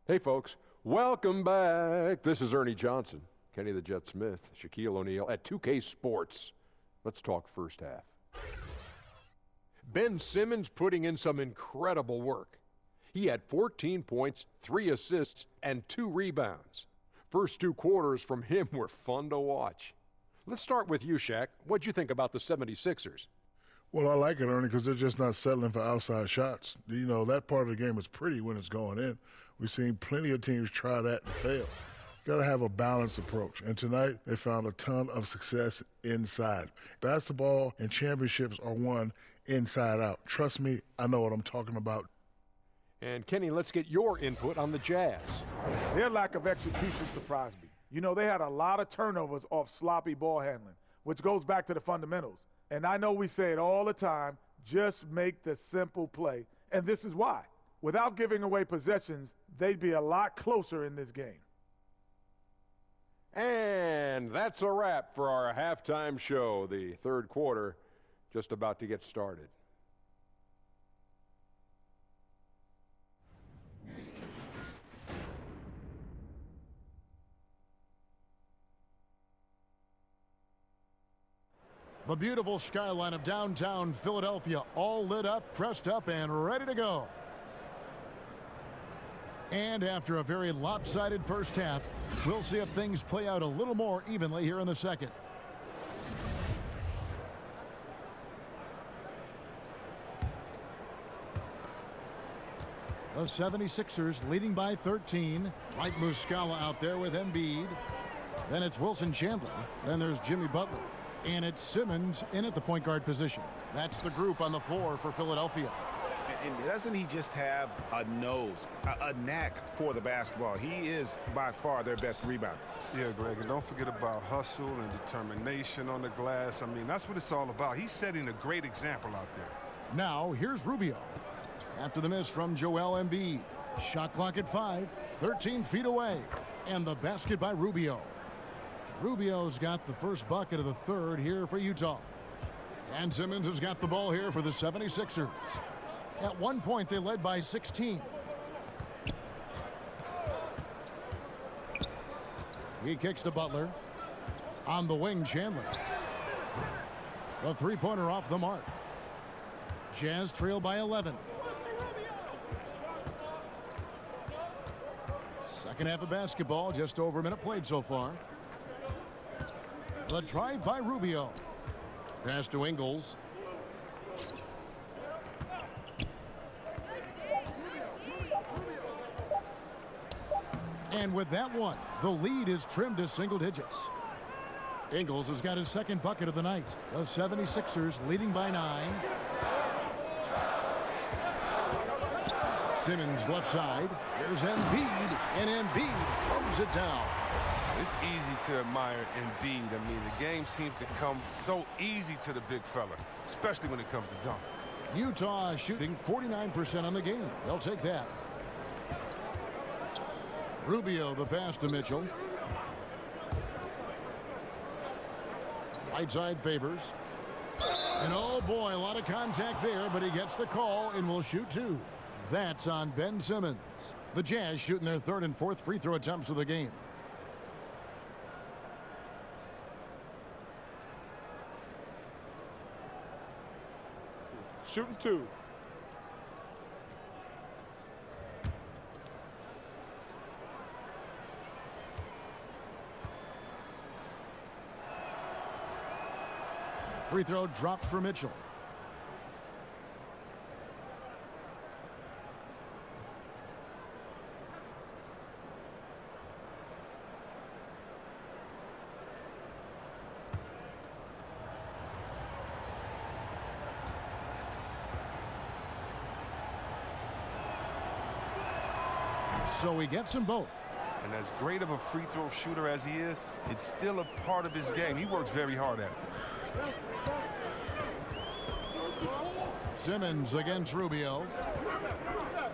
Hey, folks. Welcome back. This is Ernie Johnson, Kenny the Jet Smith, Shaquille O'Neal at 2K Sports. Let's talk first half. Ben Simmons putting in some incredible work. He had 14 points, 3 assists, and 2 rebounds. First 2 quarters from him were fun to watch. Let's start with you, Shaq. What'd you think about the 76ers? Well, I like it, Ernie, because they're just not settling for outside shots. You know, that part of the game is pretty when it's going in. We've seen plenty of teams try that and fail. Got to have a balanced approach. And tonight, they found a ton of success inside. Basketball and championships are won inside out. Trust me, I know what I'm talking about. And Kenny, let's get your input on the Jazz. Their lack of execution surprised me. You know, they had a lot of turnovers off sloppy ball handling, which goes back to the fundamentals. And I know we say it all the time, just make the simple play. And this is why. Without giving away possessions, they'd be a lot closer in this game. And that's a wrap for our halftime show. The third quarter just about to get started. The beautiful skyline of downtown Philadelphia all lit up, pressed up, and ready to go. And after a very lopsided first half, we'll see if things play out a little more evenly here in the second. The 76ers leading by 13. Mike Muscala out there with Embiid. Then it's Wilson Chandler. Then there's Jimmy Butler. And it's Simmons in at the point guard position. That's the group on the floor for Philadelphia. And doesn't he just have a nose, a knack for the basketball? He is by far their best rebounder. Yeah, Greg, and don't forget about hustle and determination on the glass. I mean, that's what it's all about. He's setting a great example out there. Now, here's Rubio. After the miss from Joel Embiid. Shot clock at 5, 13 feet away. And the basket by Rubio. Rubio's got the first bucket of the third here for Utah. And Simmons has got the ball here for the 76ers. At one point, they led by 16. He kicks to Butler. On the wing, Chandler. The three-pointer off the mark. Jazz trail by 11. Second half of basketball, just over a minute played so far. The drive by Rubio. Pass to Ingles. And with that one, the lead is trimmed to single digits. Ingles has got his second bucket of the night. The 76ers leading by 9. Simmons left side. Here's Embiid, and Embiid throws it down. It's easy to admire Embiid. I mean, the game seems to come so easy to the big fella, especially when it comes to dunking. Utah shooting 49% on the game. They'll take that. Rubio the pass to Mitchell. Right side Favors. And oh boy, a lot of contact there, but he gets the call and will shoot two. That's on Ben Simmons. The Jazz shooting their third and fourth free throw attempts of the game. Shooting two. Free throw dropped for Mitchell. So he gets them both. And as great of a free throw shooter as he is, it's still a part of his game. He works very hard at it. Simmons against Rubio.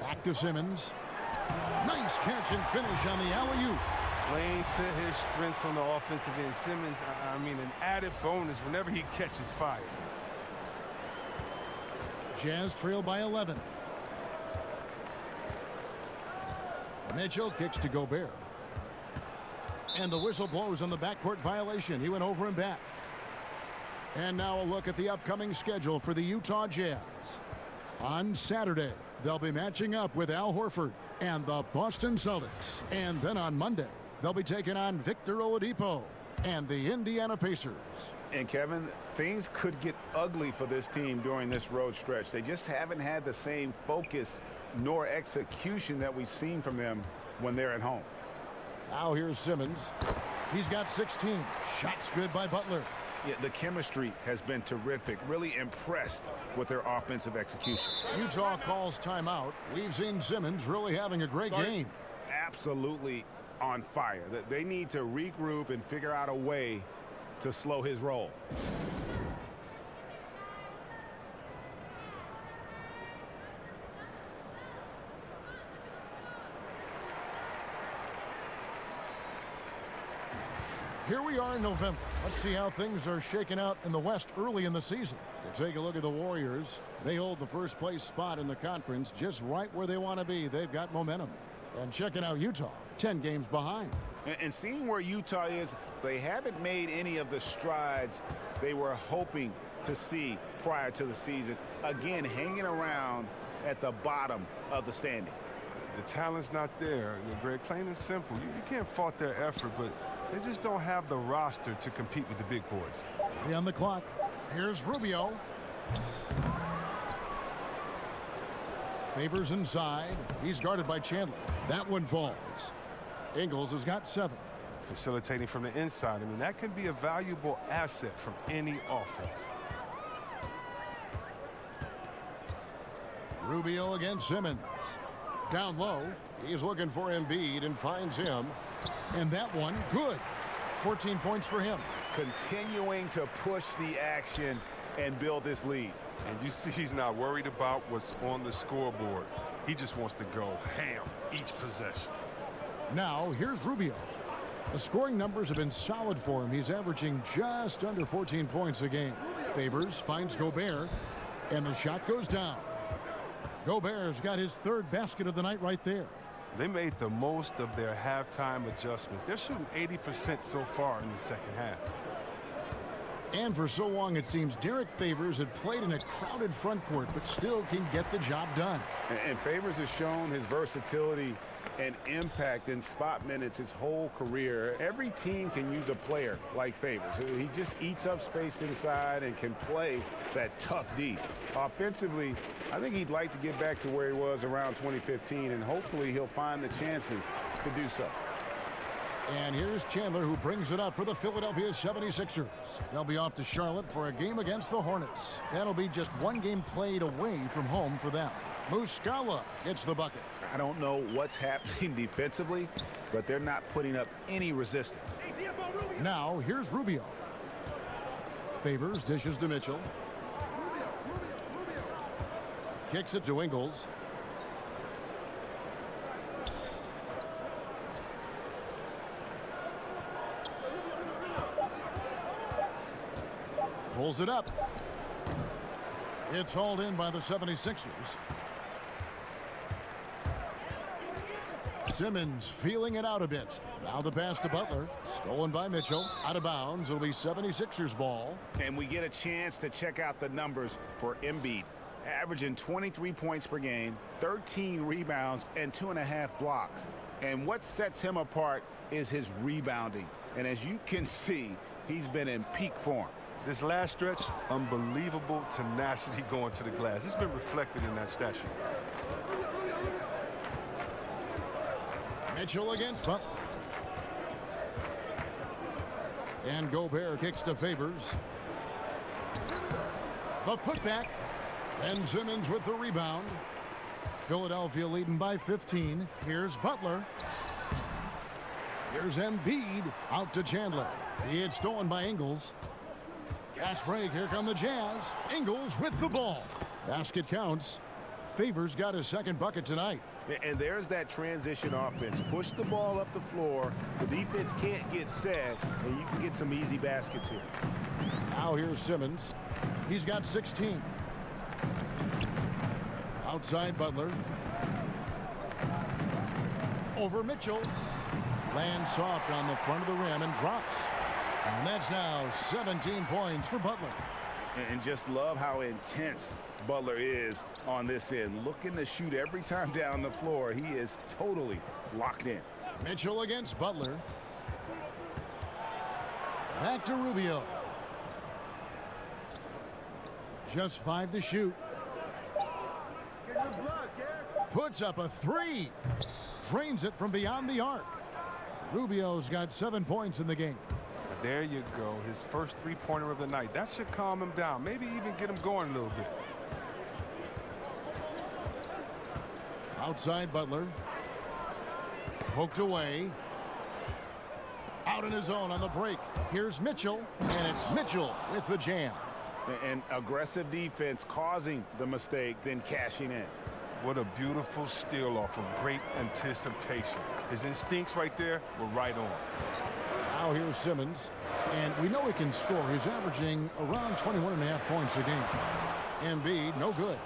Back to Simmons. Nice catch and finish on the alley-oop. Playing to his strengths on the offensive end. Simmons, I mean, an added bonus whenever he catches fire. Jazz trail by 11. Mitchell kicks to Gobert. And the whistle blows on the backcourt violation. He went over and back. And now a look at the upcoming schedule for the Utah Jazz. On Saturday, they'll be matching up with Al Horford and the Boston Celtics. And then on Monday, they'll be taking on Victor Oladipo and the Indiana Pacers. And Kevin, things could get ugly for this team during this road stretch. They just haven't had the same focus nor execution that we've seen from them when they're at home. Now here's Simmons. He's got 16. Shots good by Butler. Yeah, the chemistry has been terrific. Really impressed with their offensive execution. Utah calls timeout. We've seen Simmons really having a great game. Absolutely on fire. They need to regroup and figure out a way to slow his roll. Here we are in November. Let's see how things are shaking out in the West early in the season. To take a look at the Warriors, they hold the first place spot in the conference just right where they want to be. They've got momentum. And checking out Utah, 10 games behind. And seeing where Utah is, they haven't made any of the strides they were hoping to see prior to the season. Again, hanging around at the bottom of the standings. The talent's not there, Greg. Plain and simple. You can't fault their effort, but they just don't have the roster to compete with the big boys. 3 on the clock. Here's Rubio. Favors inside. He's guarded by Chandler. That one falls. Ingles has got 7. Facilitating from the inside. I mean, that can be a valuable asset from any offense. Rubio against Simmons. Down low. He's looking for Embiid and finds him. And that one, good. 14 points for him. Continuing to push the action and build this lead. And you see he's not worried about what's on the scoreboard. He just wants to go ham each possession. Now, here's Rubio. The scoring numbers have been solid for him. He's averaging just under 14 points a game. Favors, finds Gobert, and the shot goes down. Gobert's got his 3rd basket of the night right there. They made the most of their halftime adjustments. They're shooting 80% so far in the second half. And for so long, it seems Derek Favors had played in a crowded front court, but still can get the job done. And Favors has shown his versatility and impact in spot minutes his whole career. Every team can use a player like Favors. He just eats up space inside and can play that tough D. Offensively, I think he'd like to get back to where he was around 2015, and hopefully he'll find the chances to do so. And here's Chandler, who brings it up for the Philadelphia 76ers. They'll be off to Charlotte for a game against the Hornets. That'll be just one game played away from home for them. Muscala gets the bucket. I don't know what's happening defensively, but they're not putting up any resistance. Now, here's Rubio. Favors, dishes to Mitchell. Kicks it to Ingles. Pulls it up. It's hauled in by the 76ers. Simmons feeling it out a bit. Now the pass to Butler. Stolen by Mitchell. Out of bounds. It'll be 76ers ball. And we get a chance to check out the numbers for Embiid. Averaging 23 points per game, 13 rebounds, and 2.5 blocks. And what sets him apart is his rebounding. And as you can see, he's been in peak form. This last stretch, unbelievable tenacity going to the glass. It's been reflected in that stat sheet. Mitchell against Butler. And Gobert kicks to Favors. The putback. Ben Simmons with the rebound. Philadelphia leading by 15. Here's Butler. Here's Embiid out to Chandler. He had stolen by Ingles. Fast break. Here come the Jazz. Ingles with the ball. Basket counts. Favors got his second bucket tonight. And there's that transition offense. Push the ball up the floor. The defense can't get set, and you can get some easy baskets here. Now here's Simmons. He's got 16. Outside Butler. Over Mitchell. Lands soft on the front of the rim and drops. And that's now 17 points for Butler. And just love how intense Butler is on this end. Looking to shoot every time down the floor. He is totally locked in. Mitchell against Butler. Back to Rubio. Just 5 to shoot. Puts up a 3. Drains it from beyond the arc. Rubio's got 7 points in the game. There you go. His first three-pointer of the night. That should calm him down. Maybe even get him going a little bit. Outside Butler. Poked away. Out in his own on the break. Here's Mitchell. And it's Mitchell with the jam. And aggressive defense causing the mistake, then cashing in. What a beautiful steal off of great anticipation. His instincts right there were right on. Now here's Simmons. And we know he can score. He's averaging around 21.5 points a game. Embiid, no good.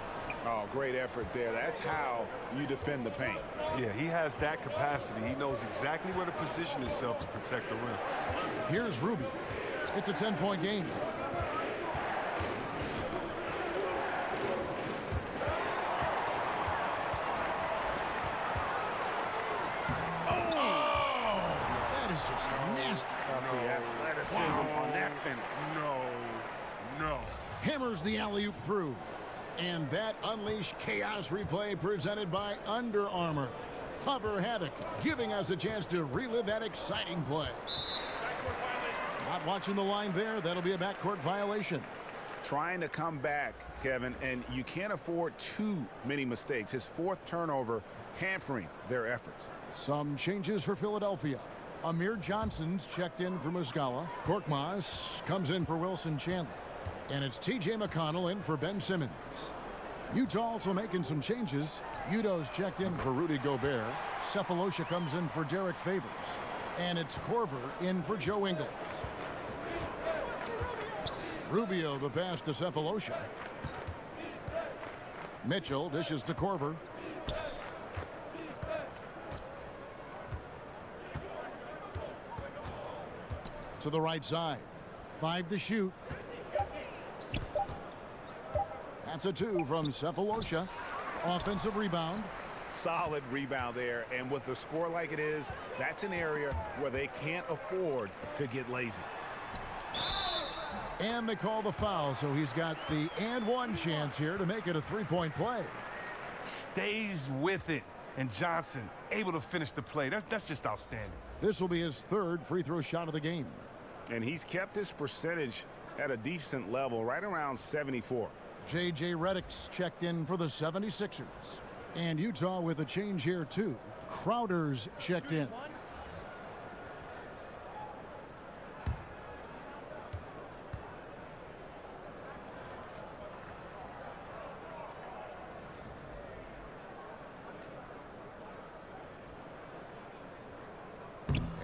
Oh, great effort there. That's how you defend the paint. Yeah, he has that capacity. He knows exactly where to position himself to protect the rim. Here's Rubio. It's a 10-point game. On that finish. No. Hammers the alley-oop through. And that unleashed chaos replay presented by Under Armour. Hover Havoc, giving us a chance to relive that exciting play. Not watching the line there. That'll be a backcourt violation. Trying to come back, Kevin, and you can't afford too many mistakes. His 4th turnover hampering their efforts. Some changes for Philadelphia. Amir Johnson's checked in for Muscala. Korkmaz comes in for Wilson Chandler. And it's T.J. McConnell in for Ben Simmons. Utah also making some changes. Udo's checked in for Rudy Gobert. Cephalosha comes in for Derek Favors. And it's Korver in for Joe Ingles. Rubio the pass to Cephalosha. Mitchell dishes to Korver. To the right side. 5 to shoot. That's a 2 from Cephalosha. Offensive rebound. Solid rebound there. And with the score like it is, that's an area where they can't afford to get lazy. And they call the foul, so he's got the and one chance here to make it a 3-point play. Stays with it. and Johnson able to finish the play. That's just outstanding. This will be his third free throw shot of the game. And he's kept his percentage at a decent level, right around 74. J.J. Redick's checked in for the 76ers. And Utah with a change here, too. Crowder's checked in.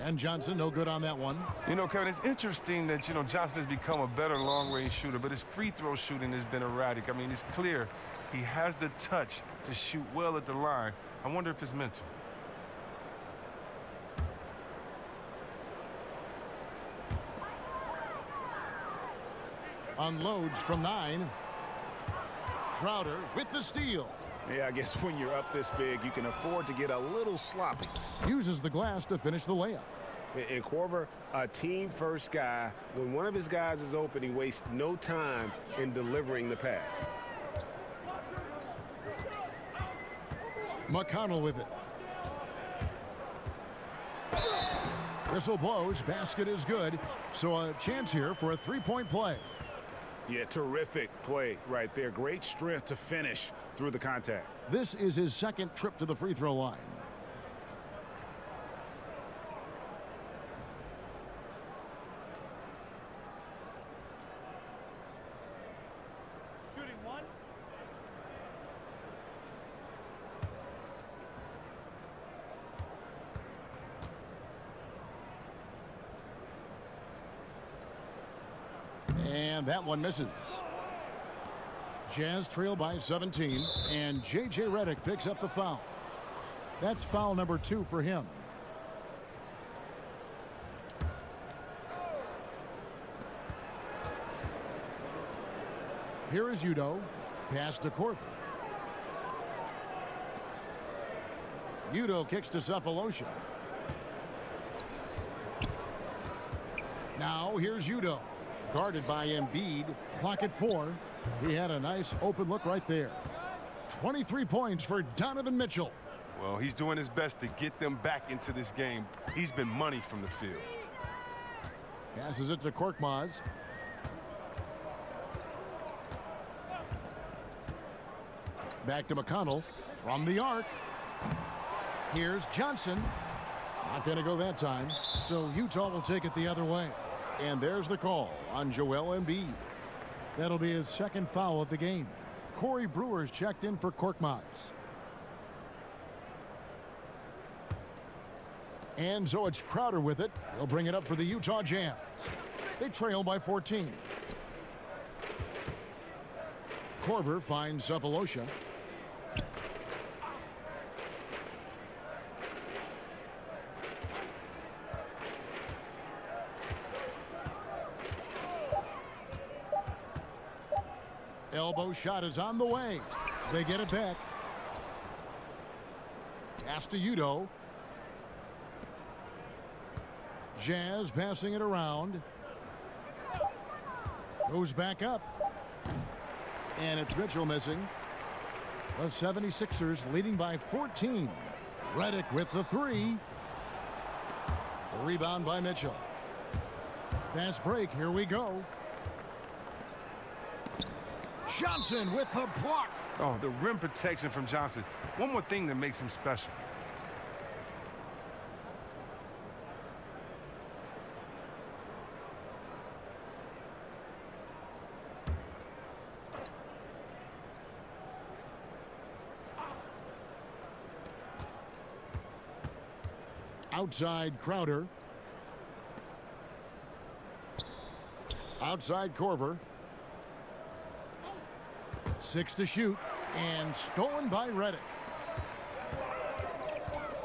And Johnson, no good on that one. You know, Kevin, it's interesting that, Johnson has become a better long-range shooter, but his free throw shooting has been erratic. I mean, it's clear he has the touch to shoot well at the line. I wonder if it's mental. Unloads from 9. Crowder with the steal. Yeah, I guess when you're up this big, you can afford to get a little sloppy. Uses the glass to finish the layup. And Korver, a team-first guy, when one of his guys is open, he wastes no time in delivering the pass. McConnell with it. Whistle blows, basket is good, so a chance here for a three-point play. Yeah, terrific play right there. Great strength to finish through the contact. This is his second trip to the free throw line. Shooting one. And that one misses. Jazz trail by 17, and J.J. Redick picks up the foul. That's foul number 2 for him. Here is Udo. Pass to Korver. Udo kicks to Cephalosha. Now here's Udo. Guarded by Embiid. Clock at 4. He had a nice open look right there. 23 points for Donovan Mitchell. Well, he's doing his best to get them back into this game. He's been money from the field. Passes it to Korkmaz. Back to McConnell from the arc. Here's Johnson. Not going to go that time. So Utah will take it the other way. And there's the call on Joel Embiid. That'll be his second foul of the game. Corey Brewer's checked in for Korkmaz. And so it's Crowder with it. He'll bring it up for the Utah Jazz. They trail by 14. Korver finds Cephalosha. Elbow shot is on the way. They get it back. Pass to Udo. Jazz passing it around. Goes back up. And it's Mitchell missing. The 76ers leading by 14. Redick with the 3. The rebound by Mitchell. Fast break. Here we go. Johnson with the block. Oh, the rim protection from Johnson. One more thing that makes him special. Outside Crowder. Outside Korver. 6 to shoot, and stolen by Redick.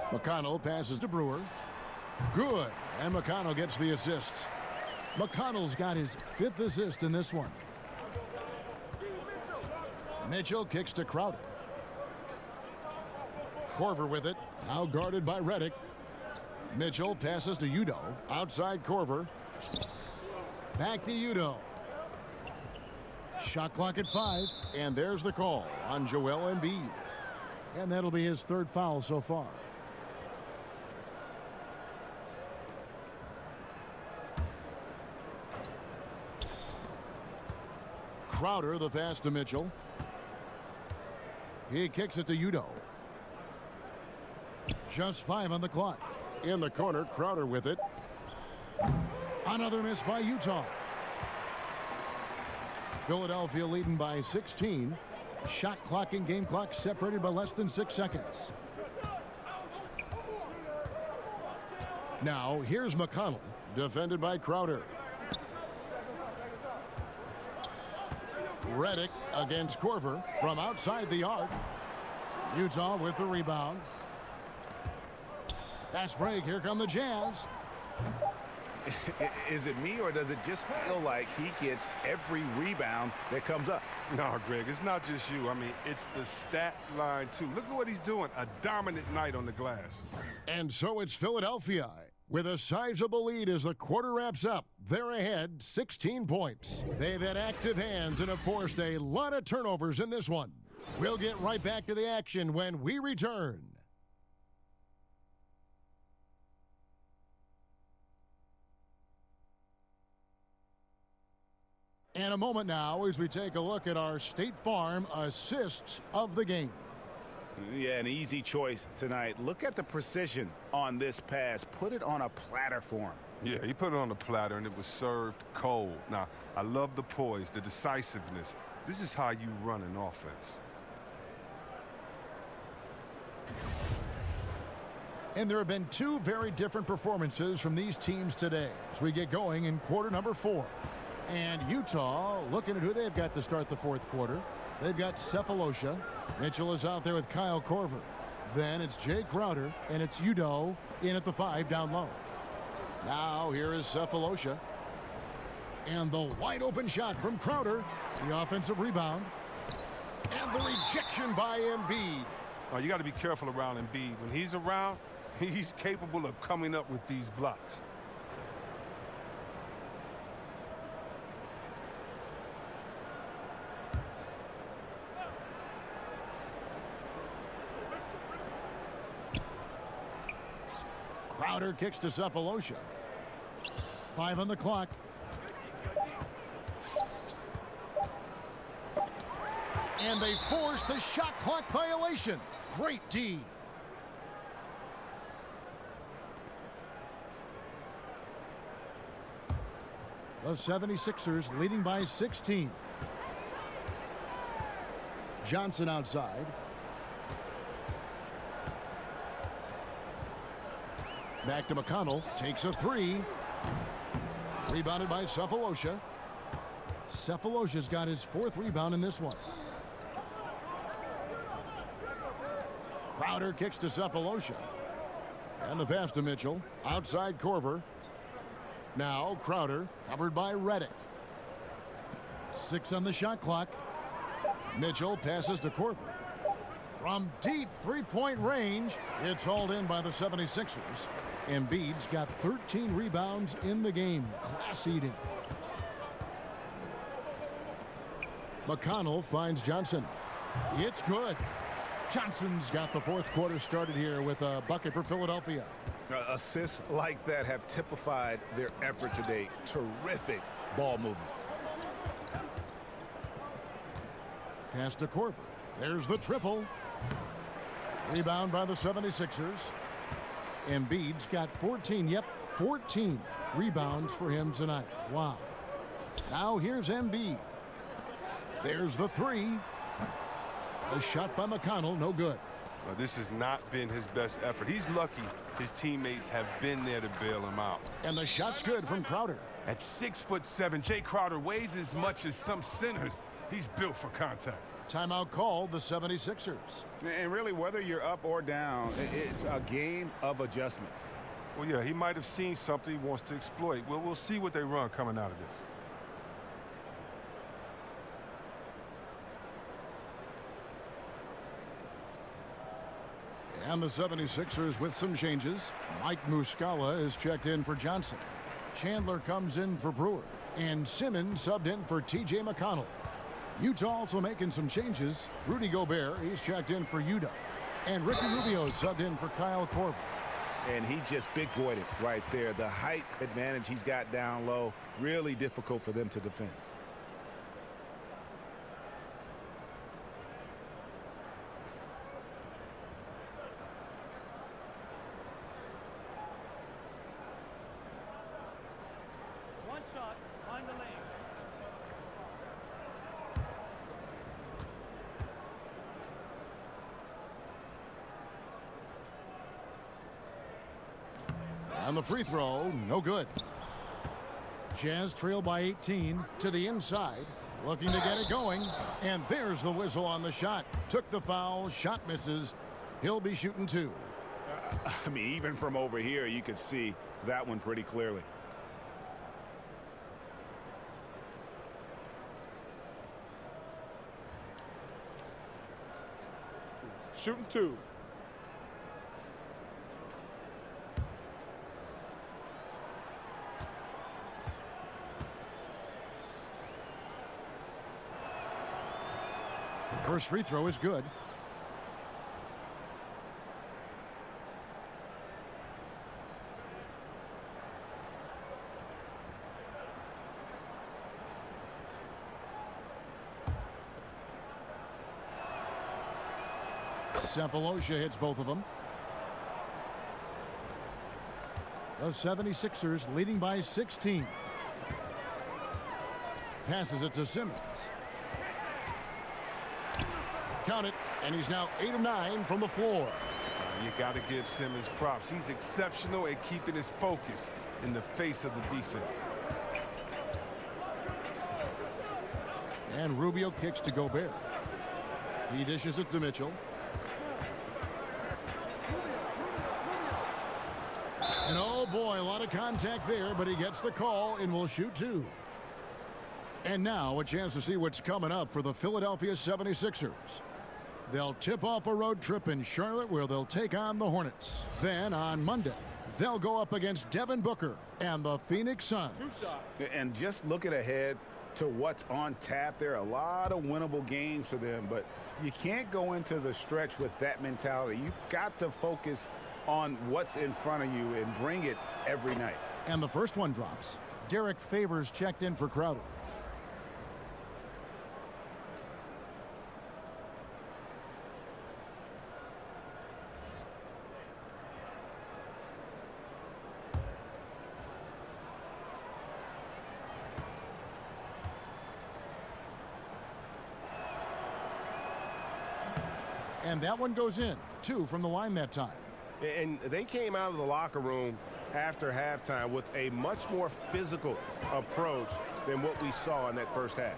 McConnell passes to Brewer. Good, and McConnell gets the assist. McConnell's got his 5th assist in this one. Mitchell kicks to Crowder. Korver with it, now guarded by Redick. Mitchell passes to Udo. Outside Korver. Back to Udo. Shot clock at 5, and there's the call on Joel Embiid. And that'll be his third foul so far. Crowder, the pass to Mitchell. He kicks it to Udo. Just 5 on the clock. In the corner, Crowder with it. Another miss by Utah. Philadelphia leading by 16. Shot clock and game clock separated by less than 6 seconds. Now, here's McConnell, defended by Crowder. Redick against Korver from outside the arc. Utah with the rebound. Fast break. Here come the Jazz. Is it me, or does it just feel like he gets every rebound that comes up? No, Greg, it's not just you. I mean, it's the stat line, too. Look at what he's doing. A dominant night on the glass. And so it's Philadelphia with a sizable lead as the quarter wraps up. They're ahead 16 points. They've had active hands and have forced a lot of turnovers in this one. We'll get right back to the action when we return. And a moment now as we take a look at our State Farm assists of the game. Yeah, an easy choice tonight. Look at the precision on this pass. Put it on a platter for him. Yeah, he put it on the platter, and it was served cold. Now, I love the poise, the decisiveness. This is how you run an offense. And there have been 2 very different performances from these teams today as we get going in quarter number 4. And Utah looking at who they've got to start the 4th quarter. They've got Cephalosha. Mitchell is out there with Kyle Korver. Then it's Jay Crowder, and it's Udo in at the 5 down low. Now here is Cephalosha. And the wide open shot from Crowder. The offensive rebound. And the rejection by Embiid. Oh, you got to be careful around Embiid. When he's around, he's capable of coming up with these blocks. Crowder kicks to Cephalosha. 5 on the clock. And they force the shot clock violation. Great D. The 76ers leading by 16. Johnson outside. Back to McConnell. Takes a 3. Rebounded by Cephalosha. Cephalosha's got his 4th rebound in this one. Crowder kicks to Cephalosha. And the pass to Mitchell. Outside Korver. Now Crowder covered by Redick. 6 on the shot clock. Mitchell passes to Korver. From deep 3-point range, it's hauled in by the 76ers. Embiid's got 13 rebounds in the game. Class eating. McConnell finds Johnson. It's good. Johnson's got the 4th quarter started here with a bucket for Philadelphia. Assists like that have typified their effort today. Terrific ball movement. Pass to Korver. There's the triple. Rebound by the 76ers. Embiid's got 14. Yep, 14 rebounds for him tonight. Wow. Now here's Embiid. There's the 3. The shot by McConnell, no good. Well, this has not been his best effort. He's lucky his teammates have been there to bail him out. And the shot's good from Crowder. At 6'7", Jay Crowder weighs as much as some centers. He's built for contact. Timeout called the 76ers. And really, whether you're up or down, it's a game of adjustments. Well, yeah, he might have seen something he wants to exploit. Well, we'll see what they run coming out of this. And the 76ers with some changes. Mike Muscala is checked in for Johnson. Chandler comes in for Brewer. And Simmons subbed in for T.J. McConnell. Utah also making some changes. Rudy Gobert, he's checked in for Udo. And Ricky Rubio subbed in for Kyle Korver. And he just big-boyed it right there. The height advantage he's got down low, really difficult for them to defend. One shot, find the lanes. And the free throw, no good. Jazz trail by 18 to the inside, looking to get it going. And there's the whistle on the shot. Took the foul, shot misses. He'll be shooting 2. I mean, even from over here, you could see that one pretty clearly. Shooting 2. First free throw is good. Cephalosha hits both of them. The 76ers leading by 16. Passes it to Simmons. Count it, and he's now 8 of 9 from the floor. You got to give Simmons props. He's exceptional at keeping his focus in the face of the defense. And Rubio kicks to Gobert. He dishes it to Mitchell. And oh boy, a lot of contact there, but he gets the call and will shoot 2. And now a chance to see what's coming up for the Philadelphia 76ers. They'll tip off a road trip in Charlotte where they'll take on the Hornets. Then on Monday, they'll go up against Devin Booker and the Phoenix Suns. 2 shots. And just looking ahead to what's on tap, there are a lot of winnable games for them, but you can't go into the stretch with that mentality. You've got to focus on what's in front of you and bring it every night. And the first one drops. Derek Favors checked in for Crowder. And that one goes in. 2 from the line that time. And they came out of the locker room after halftime with a much more physical approach than what we saw in that first half.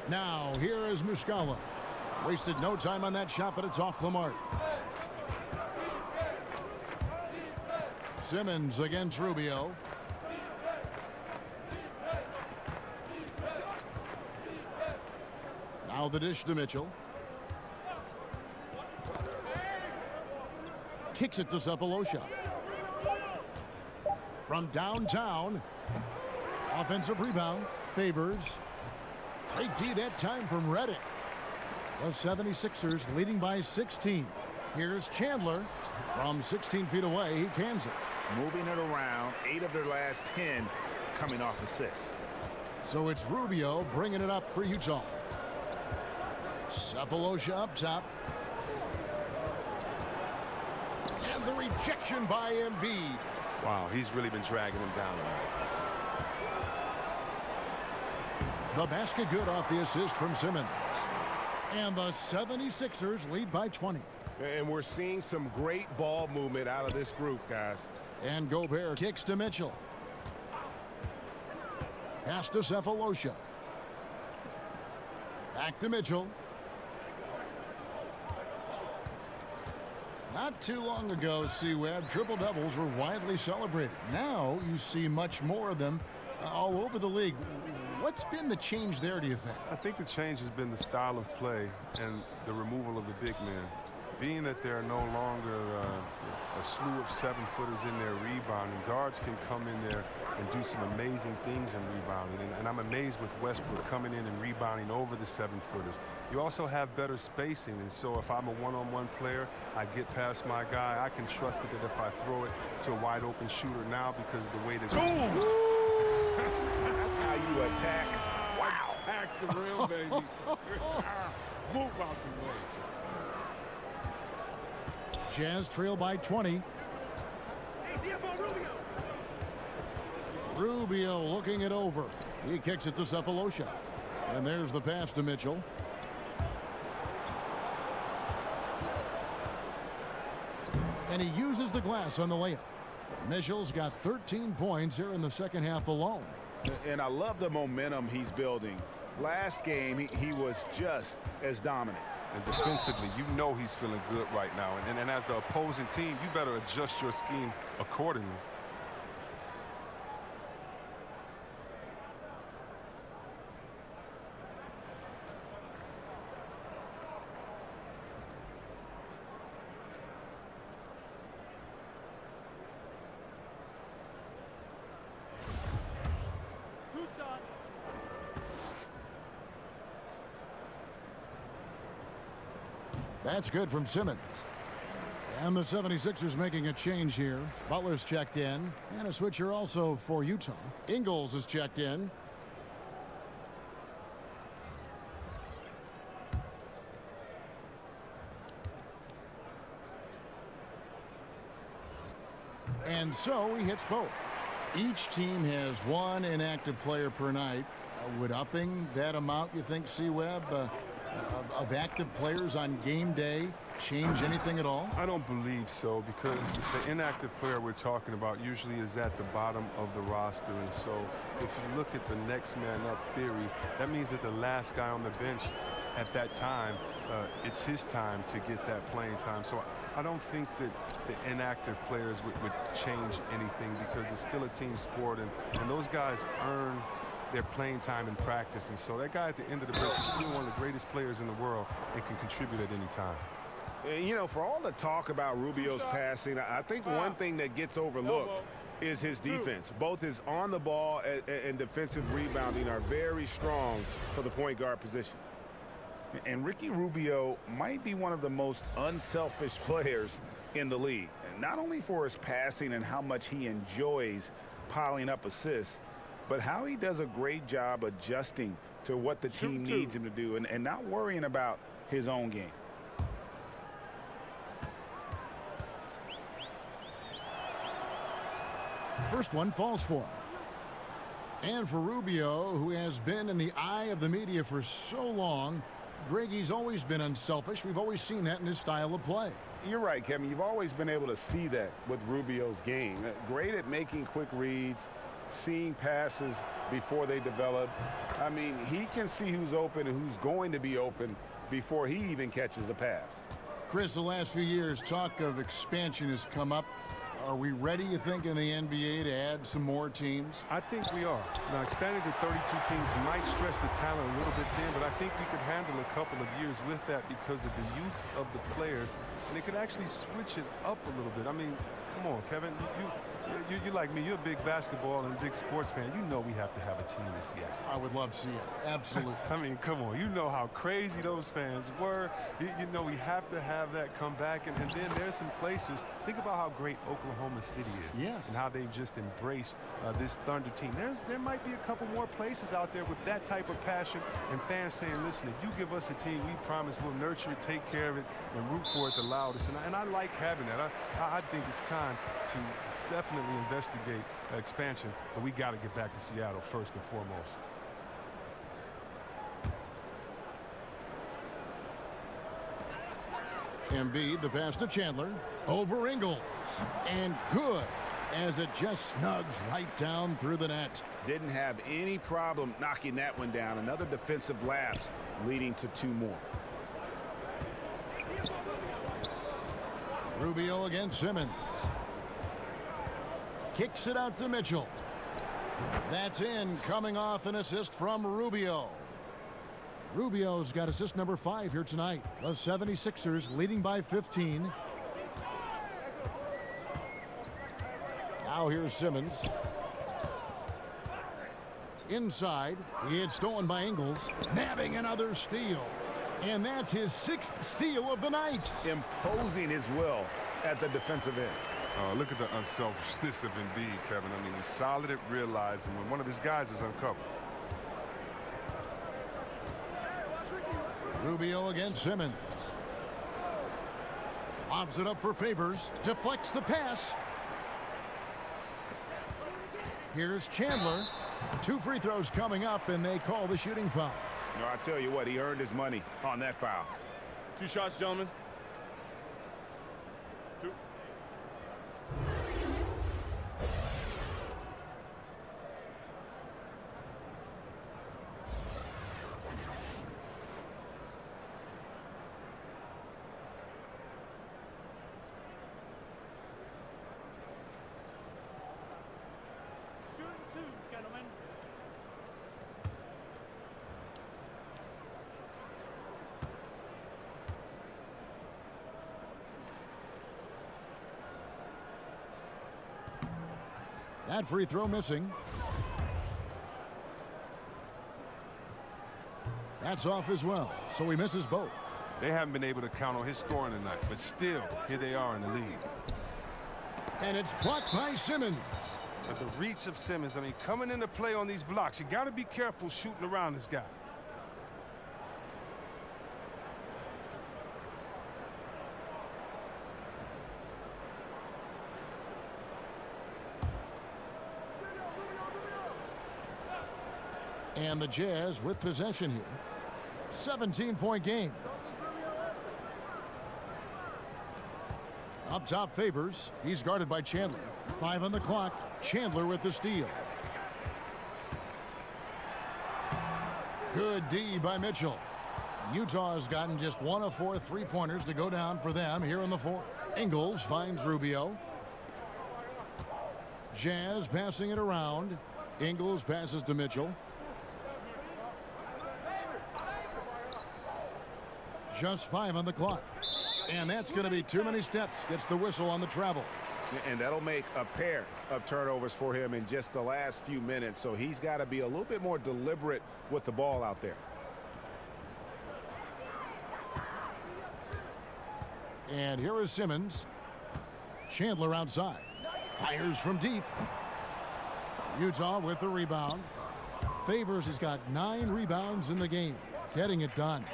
Now, here is Muscala. Wasted no time on that shot, but it's off the mark. Simmons against Rubio. Now the dish to Mitchell. Kicks it to Cephalosha. From downtown. Offensive rebound. Favors. Great D that time from Reddick. The 76ers leading by 16. Here's Chandler. From 16 feet away, he cans it. Moving it around, 8 of their last 10 coming off assists. So it's Rubio bringing it up for Utah. Cephalosha up top. And the rejection by Embiid. Wow, he's really been dragging him down. The basket good off the assist from Simmons. And the 76ers lead by 20. And we're seeing some great ball movement out of this group, guys. And Gobert kicks to Mitchell. Pass to Cephalosha. Back to Mitchell. Not too long ago, C-Web, triple-doubles were widely celebrated. Now you see much more of them all over the league. What's been the change there, do you think? I think the change has been the style of play and the removal of the big man. being that there are no longer a slew of 7-footers in there rebounding, guards can come in there and do some amazing things in rebounding. And I'm amazed with Westbrook coming in and rebounding over the 7-footers. You also have better spacing, and so if I'm a one-on-one player, I get past my guy. I can trust it that if I throw it to a wide-open shooter now, because of the way that... That's how you attack. Wow. Attack the rim, baby. Move out the way. Jazz trail by 20. Rubio looking it over. He kicks it to Cephalosha. And there's the pass to Mitchell. And he uses the glass on the layup. Mitchell's got 13 points here in the second half alone. And I love the momentum he's building. Last game, he was just as dominant. And defensively, you know he's feeling good right now. And as the opposing team, you better adjust your scheme accordingly. That's good from Simmons. And the 76ers making a change here. Butler's checked in. And a switcher also for Utah. Ingles is checked in. And so he hits both. Each team has one inactive player per night. Would upping that amount, you think, C-Webb, of active players on game day change anything at all? I don't believe so, because the inactive player we're talking about usually is at the bottom of the roster. And so if you look at the next man up theory, that means that the last guy on the bench at that time, it's his time to get that playing time. So I don't think that the inactive players would change anything, because it's still a team sport, and those guys earn their playing time in practice. And so that guy at the end of the bench is still one of the greatest players in the world and can contribute at any time. You know, for all the talk about Rubio's passing, I think one thing that gets overlooked is his defense. Both his on the ball and defensive rebounding are very strong for the point guard position. And Ricky Rubio might be one of the most unselfish players in the league. And not only for his passing and how much he enjoys piling up assists, but how he does a great job adjusting to what the team needs him to do and not worrying about his own game. First one falls for him. And for Rubio, who has been in the eye of the media for so long, Greg, he's always been unselfish. We've always seen that in his style of play. You're right, Kevin. You've always been able to see that with Rubio's game. Great at making quick reads, seeing passes before they develop. I mean, he can see who's open and who's going to be open before he even catches a pass. Chris, the last few years, talk of expansion has come up. Are we ready, you think, in the NBA to add some more teams? I think we are. Now, expanding to 32 teams might stretch the talent a little bit thin, but I think we could handle a couple of years with that because of the youth of the players, and it could actually switch it up a little bit. I mean, come on, Kevin. You like me. You're a big basketball and big sports fan. You know we have to have a team in Seattle. I would love to see it. Absolutely. I mean, come on. You know how crazy those fans were. You know we have to have that come back. And then there's some places. Think about how great Oklahoma City is. Yes. And how they've just embraced this Thunder team. There might be a couple more places out there with that type of passion and fans saying, listen, if you give us a team, we promise we'll nurture it, take care of it, and root for it the loudest. And I like having that. I think it's time to definitely investigate expansion, but we got to get back to Seattle first and foremost. Embiid, the pass to Chandler, over Ingles, and good, as it just snugs right down through the net. Didn't have any problem knocking that one down. Another defensive lapse leading to 2 more. Rubio against Simmons. Kicks it out to Mitchell. That's in, coming off an assist from Rubio. Rubio's got assist number 5 here tonight. The 76ers leading by 15. Now here's Simmons. Inside, it's stolen by Ingles, nabbing another steal. And that's his 6th steal of the night. Imposing his will at the defensive end. Look at the unselfishness of Embiid, Kevin. I mean, he's solid at realizing when one of his guys is uncovered. Rubio against Simmons. Lobs it up for Favors. Deflects the pass. Here's Chandler. 2 free throws coming up, and they call the shooting foul. No, I tell you what, he earned his money on that foul. 2 shots, gentlemen. 2. Shooting 2, gentlemen. That free throw missing. That's off as well, so he misses both. They haven't been able to count on his scoring tonight, but still, here they are in the lead. And it's blocked by Simmons. But the reach of Simmons, I mean, coming into play on these blocks, you got to be careful shooting around this guy. And the Jazz with possession here. 17-point game. Up top, Favors. He's guarded by Chandler. 5 on the clock. Chandler with the steal. Good D by Mitchell. Utah has gotten just 1 of 4 3-pointers to go down for them here in the 4th. Ingles finds Rubio. Jazz passing it around. Ingles passes to Mitchell. Just 5 on the clock. And that's going to be too many steps. Gets the whistle on the travel. And that'll make a pair of turnovers for him in just the last few minutes. So he's got to be a little bit more deliberate with the ball out there. And here is Simmons. Chandler outside. Fires from deep. Utah with the rebound. Favors has got 9 rebounds in the game. Getting it done.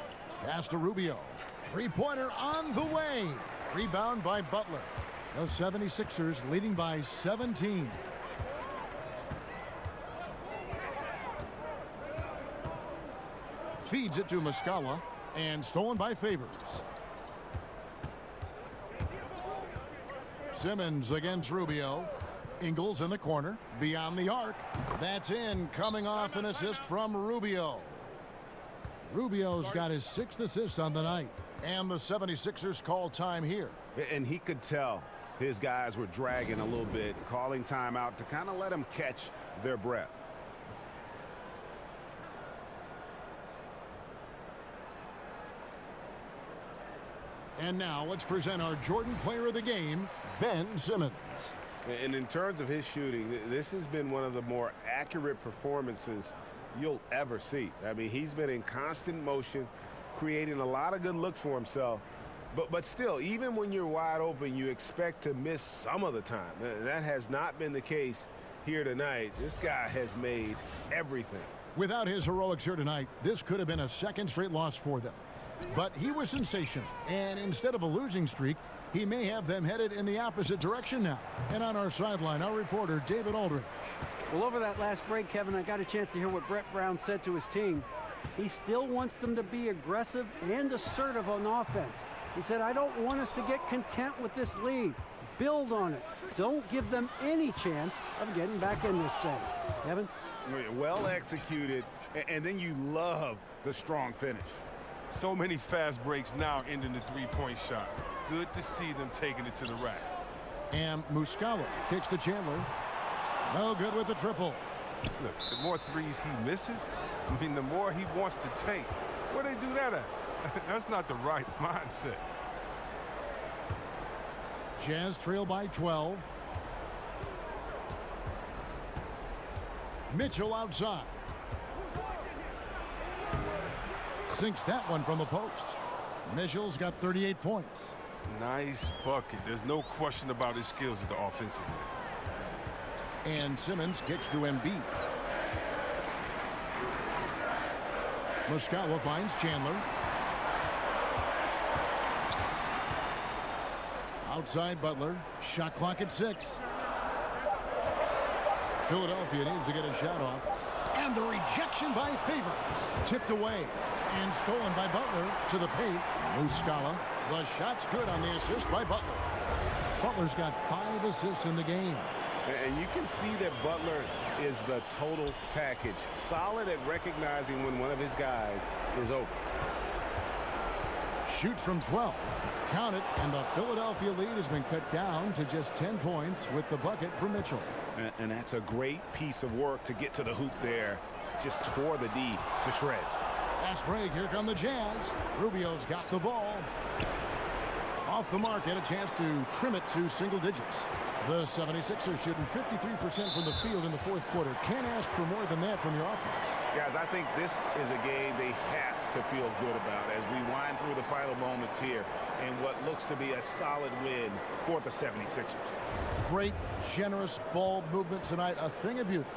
Pass to Rubio. 3-pointer on the way. Rebound by Butler. The 76ers leading by 17. Feeds it to Muscala. And stolen by Favors. Simmons against Rubio. Ingles in the corner. Beyond the arc. That's in. Coming off an assist from Rubio. Rubio's got his 6th assist on the night. And the 76ers call time here. And he could tell his guys were dragging a little bit, calling timeout to kind of let them catch their breath. And now let's present our Jordan Player of the Game, Ben Simmons. And in terms of his shooting, this has been one of the more accurate performances you'll ever see. I mean, he's been in constant motion, creating a lot of good looks for himself. But still, even when you're wide open, you expect to miss some of the time. That has not been the case here tonight. This guy has made everything. Without his heroics here tonight, this could have been a 2nd straight loss for them. But he was sensational, and instead of a losing streak, he may have them headed in the opposite direction now. And on our sideline, our reporter, David Aldridge. Well, over that last break, Kevin, I got a chance to hear what Brett Brown said to his team. He still wants them to be aggressive and assertive on offense. He said, I don't want us to get content with this lead. Build on it. Don't give them any chance of getting back in this thing. Kevin? Well executed, and then you love the strong finish. So many fast breaks now ending the 3-point shot. Good to see them taking it to the rack. And Muscala kicks to Chandler. No good with the triple. Look, the more threes he misses, I mean, the more he wants to take. Where'd they do that at? That's not the right mindset. Jazz trail by 12. Mitchell outside. Sinks that one from the post. Mitchell's got 38 points. Nice bucket. There's no question about his skills at the offensive end. And Simmons gets to Embiid. Muscala finds Chandler. Outside Butler. Shot clock at 6. Philadelphia needs to get a shot off. And the rejection by Favors. Tipped away. And stolen by Butler to the paint. Muscala. The shot's good on the assist by Butler. Butler's got 5 assists in the game. And you can see that Butler is the total package. Solid at recognizing when one of his guys is open. Shoots from 12. Count it, and the Philadelphia lead has been cut down to just 10 points with the bucket for Mitchell. And that's a great piece of work to get to the hoop there. Just tore the D to shreds. Fast break. Here come the Jazz. Rubio's got the ball. Off the mark, and a chance to trim it to single digits. The 76ers shooting 53% from the field in the fourth quarter. Can't ask for more than that from your offense. Guys, I think this is a game they have to feel good about as we wind through the final moments here in what looks to be a solid win for the 76ers. Great, generous ball movement tonight. A thing of beauty.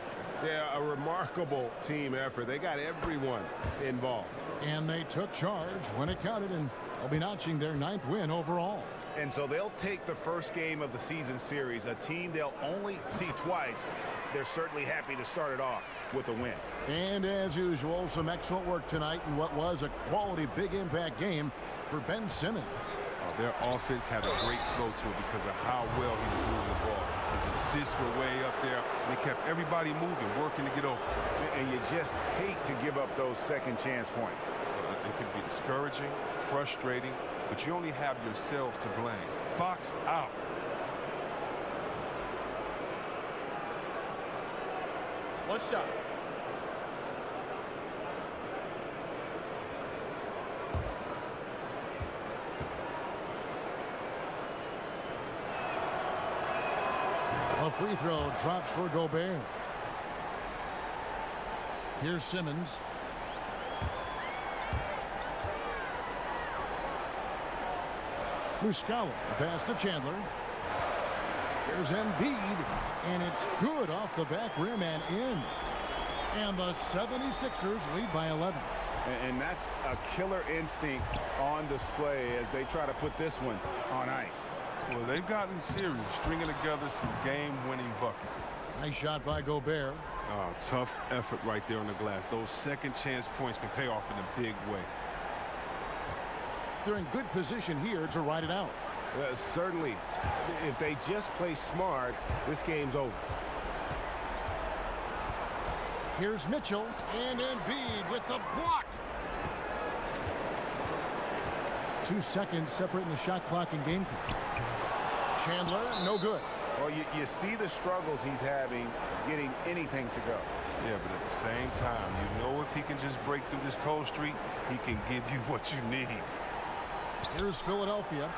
Yeah, a remarkable team effort. They got everyone involved. And they took charge when it counted, and they'll be notching their 9th win overall. And so they'll take the first game of the season series, a team they'll only see twice. They're certainly happy to start it off with a win. And as usual, some excellent work tonight in what was a quality big impact game for Ben Simmons. Their offense had a great flow to it because of how well he was moving the ball. His assists were way up there, and they kept everybody moving, working to get open. And you just hate to give up those second chance points. It can be discouraging, frustrating, but you only have yourselves to blame. Box out. One shot. A free throw drops for Gobert. Here's Simmons. Muscala, pass to Chandler. Here's Embiid, and it's good off the back rim and in. And the 76ers lead by 11. And that's a killer instinct on display as they try to put this one on ice. Well, they've gotten serious, stringing together some game-winning buckets. Nice shot by Gobert. Tough effort right there on the glass. Those second chance points can pay off in a big way. They're in good position here to ride it out. Certainly, if they just play smart, this game's over. Here's Mitchell and Embiid with the block. 2 seconds separating the shot clock and game clock. Chandler, no good. Well, you see the struggles he's having getting anything to go. Yeah, but at the same time, you know if he can just break through this cold streak, he can give you what you need. Here's Philadelphia.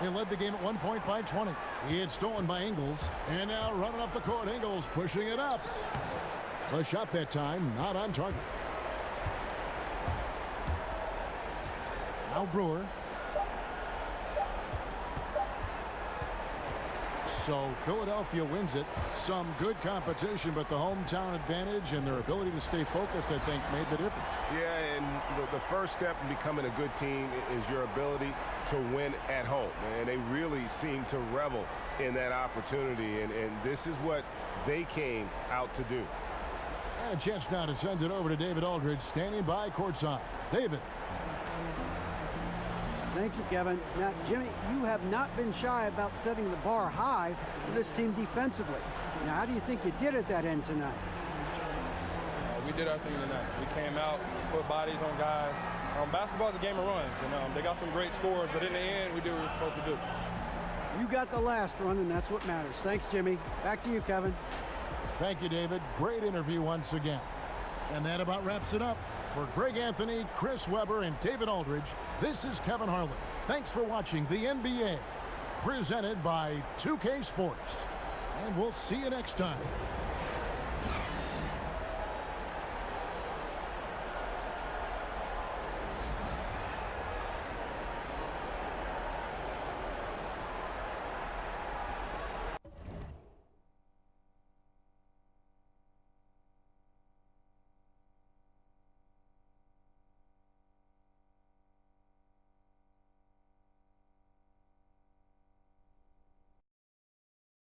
They led the game at one point by 20. He had stolen by Ingles. And now running up the court, Ingles pushing it up. The shot that time, not on target. Now Brewer. So Philadelphia wins it. Some good competition, but the hometown advantage and their ability to stay focused, I think, made the difference. Yeah, and the first step in becoming a good team is your ability to win at home. And they really seem to revel in that opportunity. And this is what they came out to do. And a chance now to send it over to David Aldridge, standing by courtside. David. Thank you, Kevin. Now, Jimmy, you have not been shy about setting the bar high for this team defensively. Now, how do you think you did at that end tonight? We did our thing tonight. We came out, put bodies on guys. Basketball's a game of runs, and they got some great scores, but in the end, we did what we were supposed to do. You got the last run, and that's what matters. Thanks, Jimmy. Back to you, Kevin. Thank you, David. Great interview once again. And that about wraps it up For Greg Anthony, Chris Webber, and David Aldridge, this is Kevin Harlan. Thanks for watching the NBA, presented by 2K Sports. And we'll see you next time.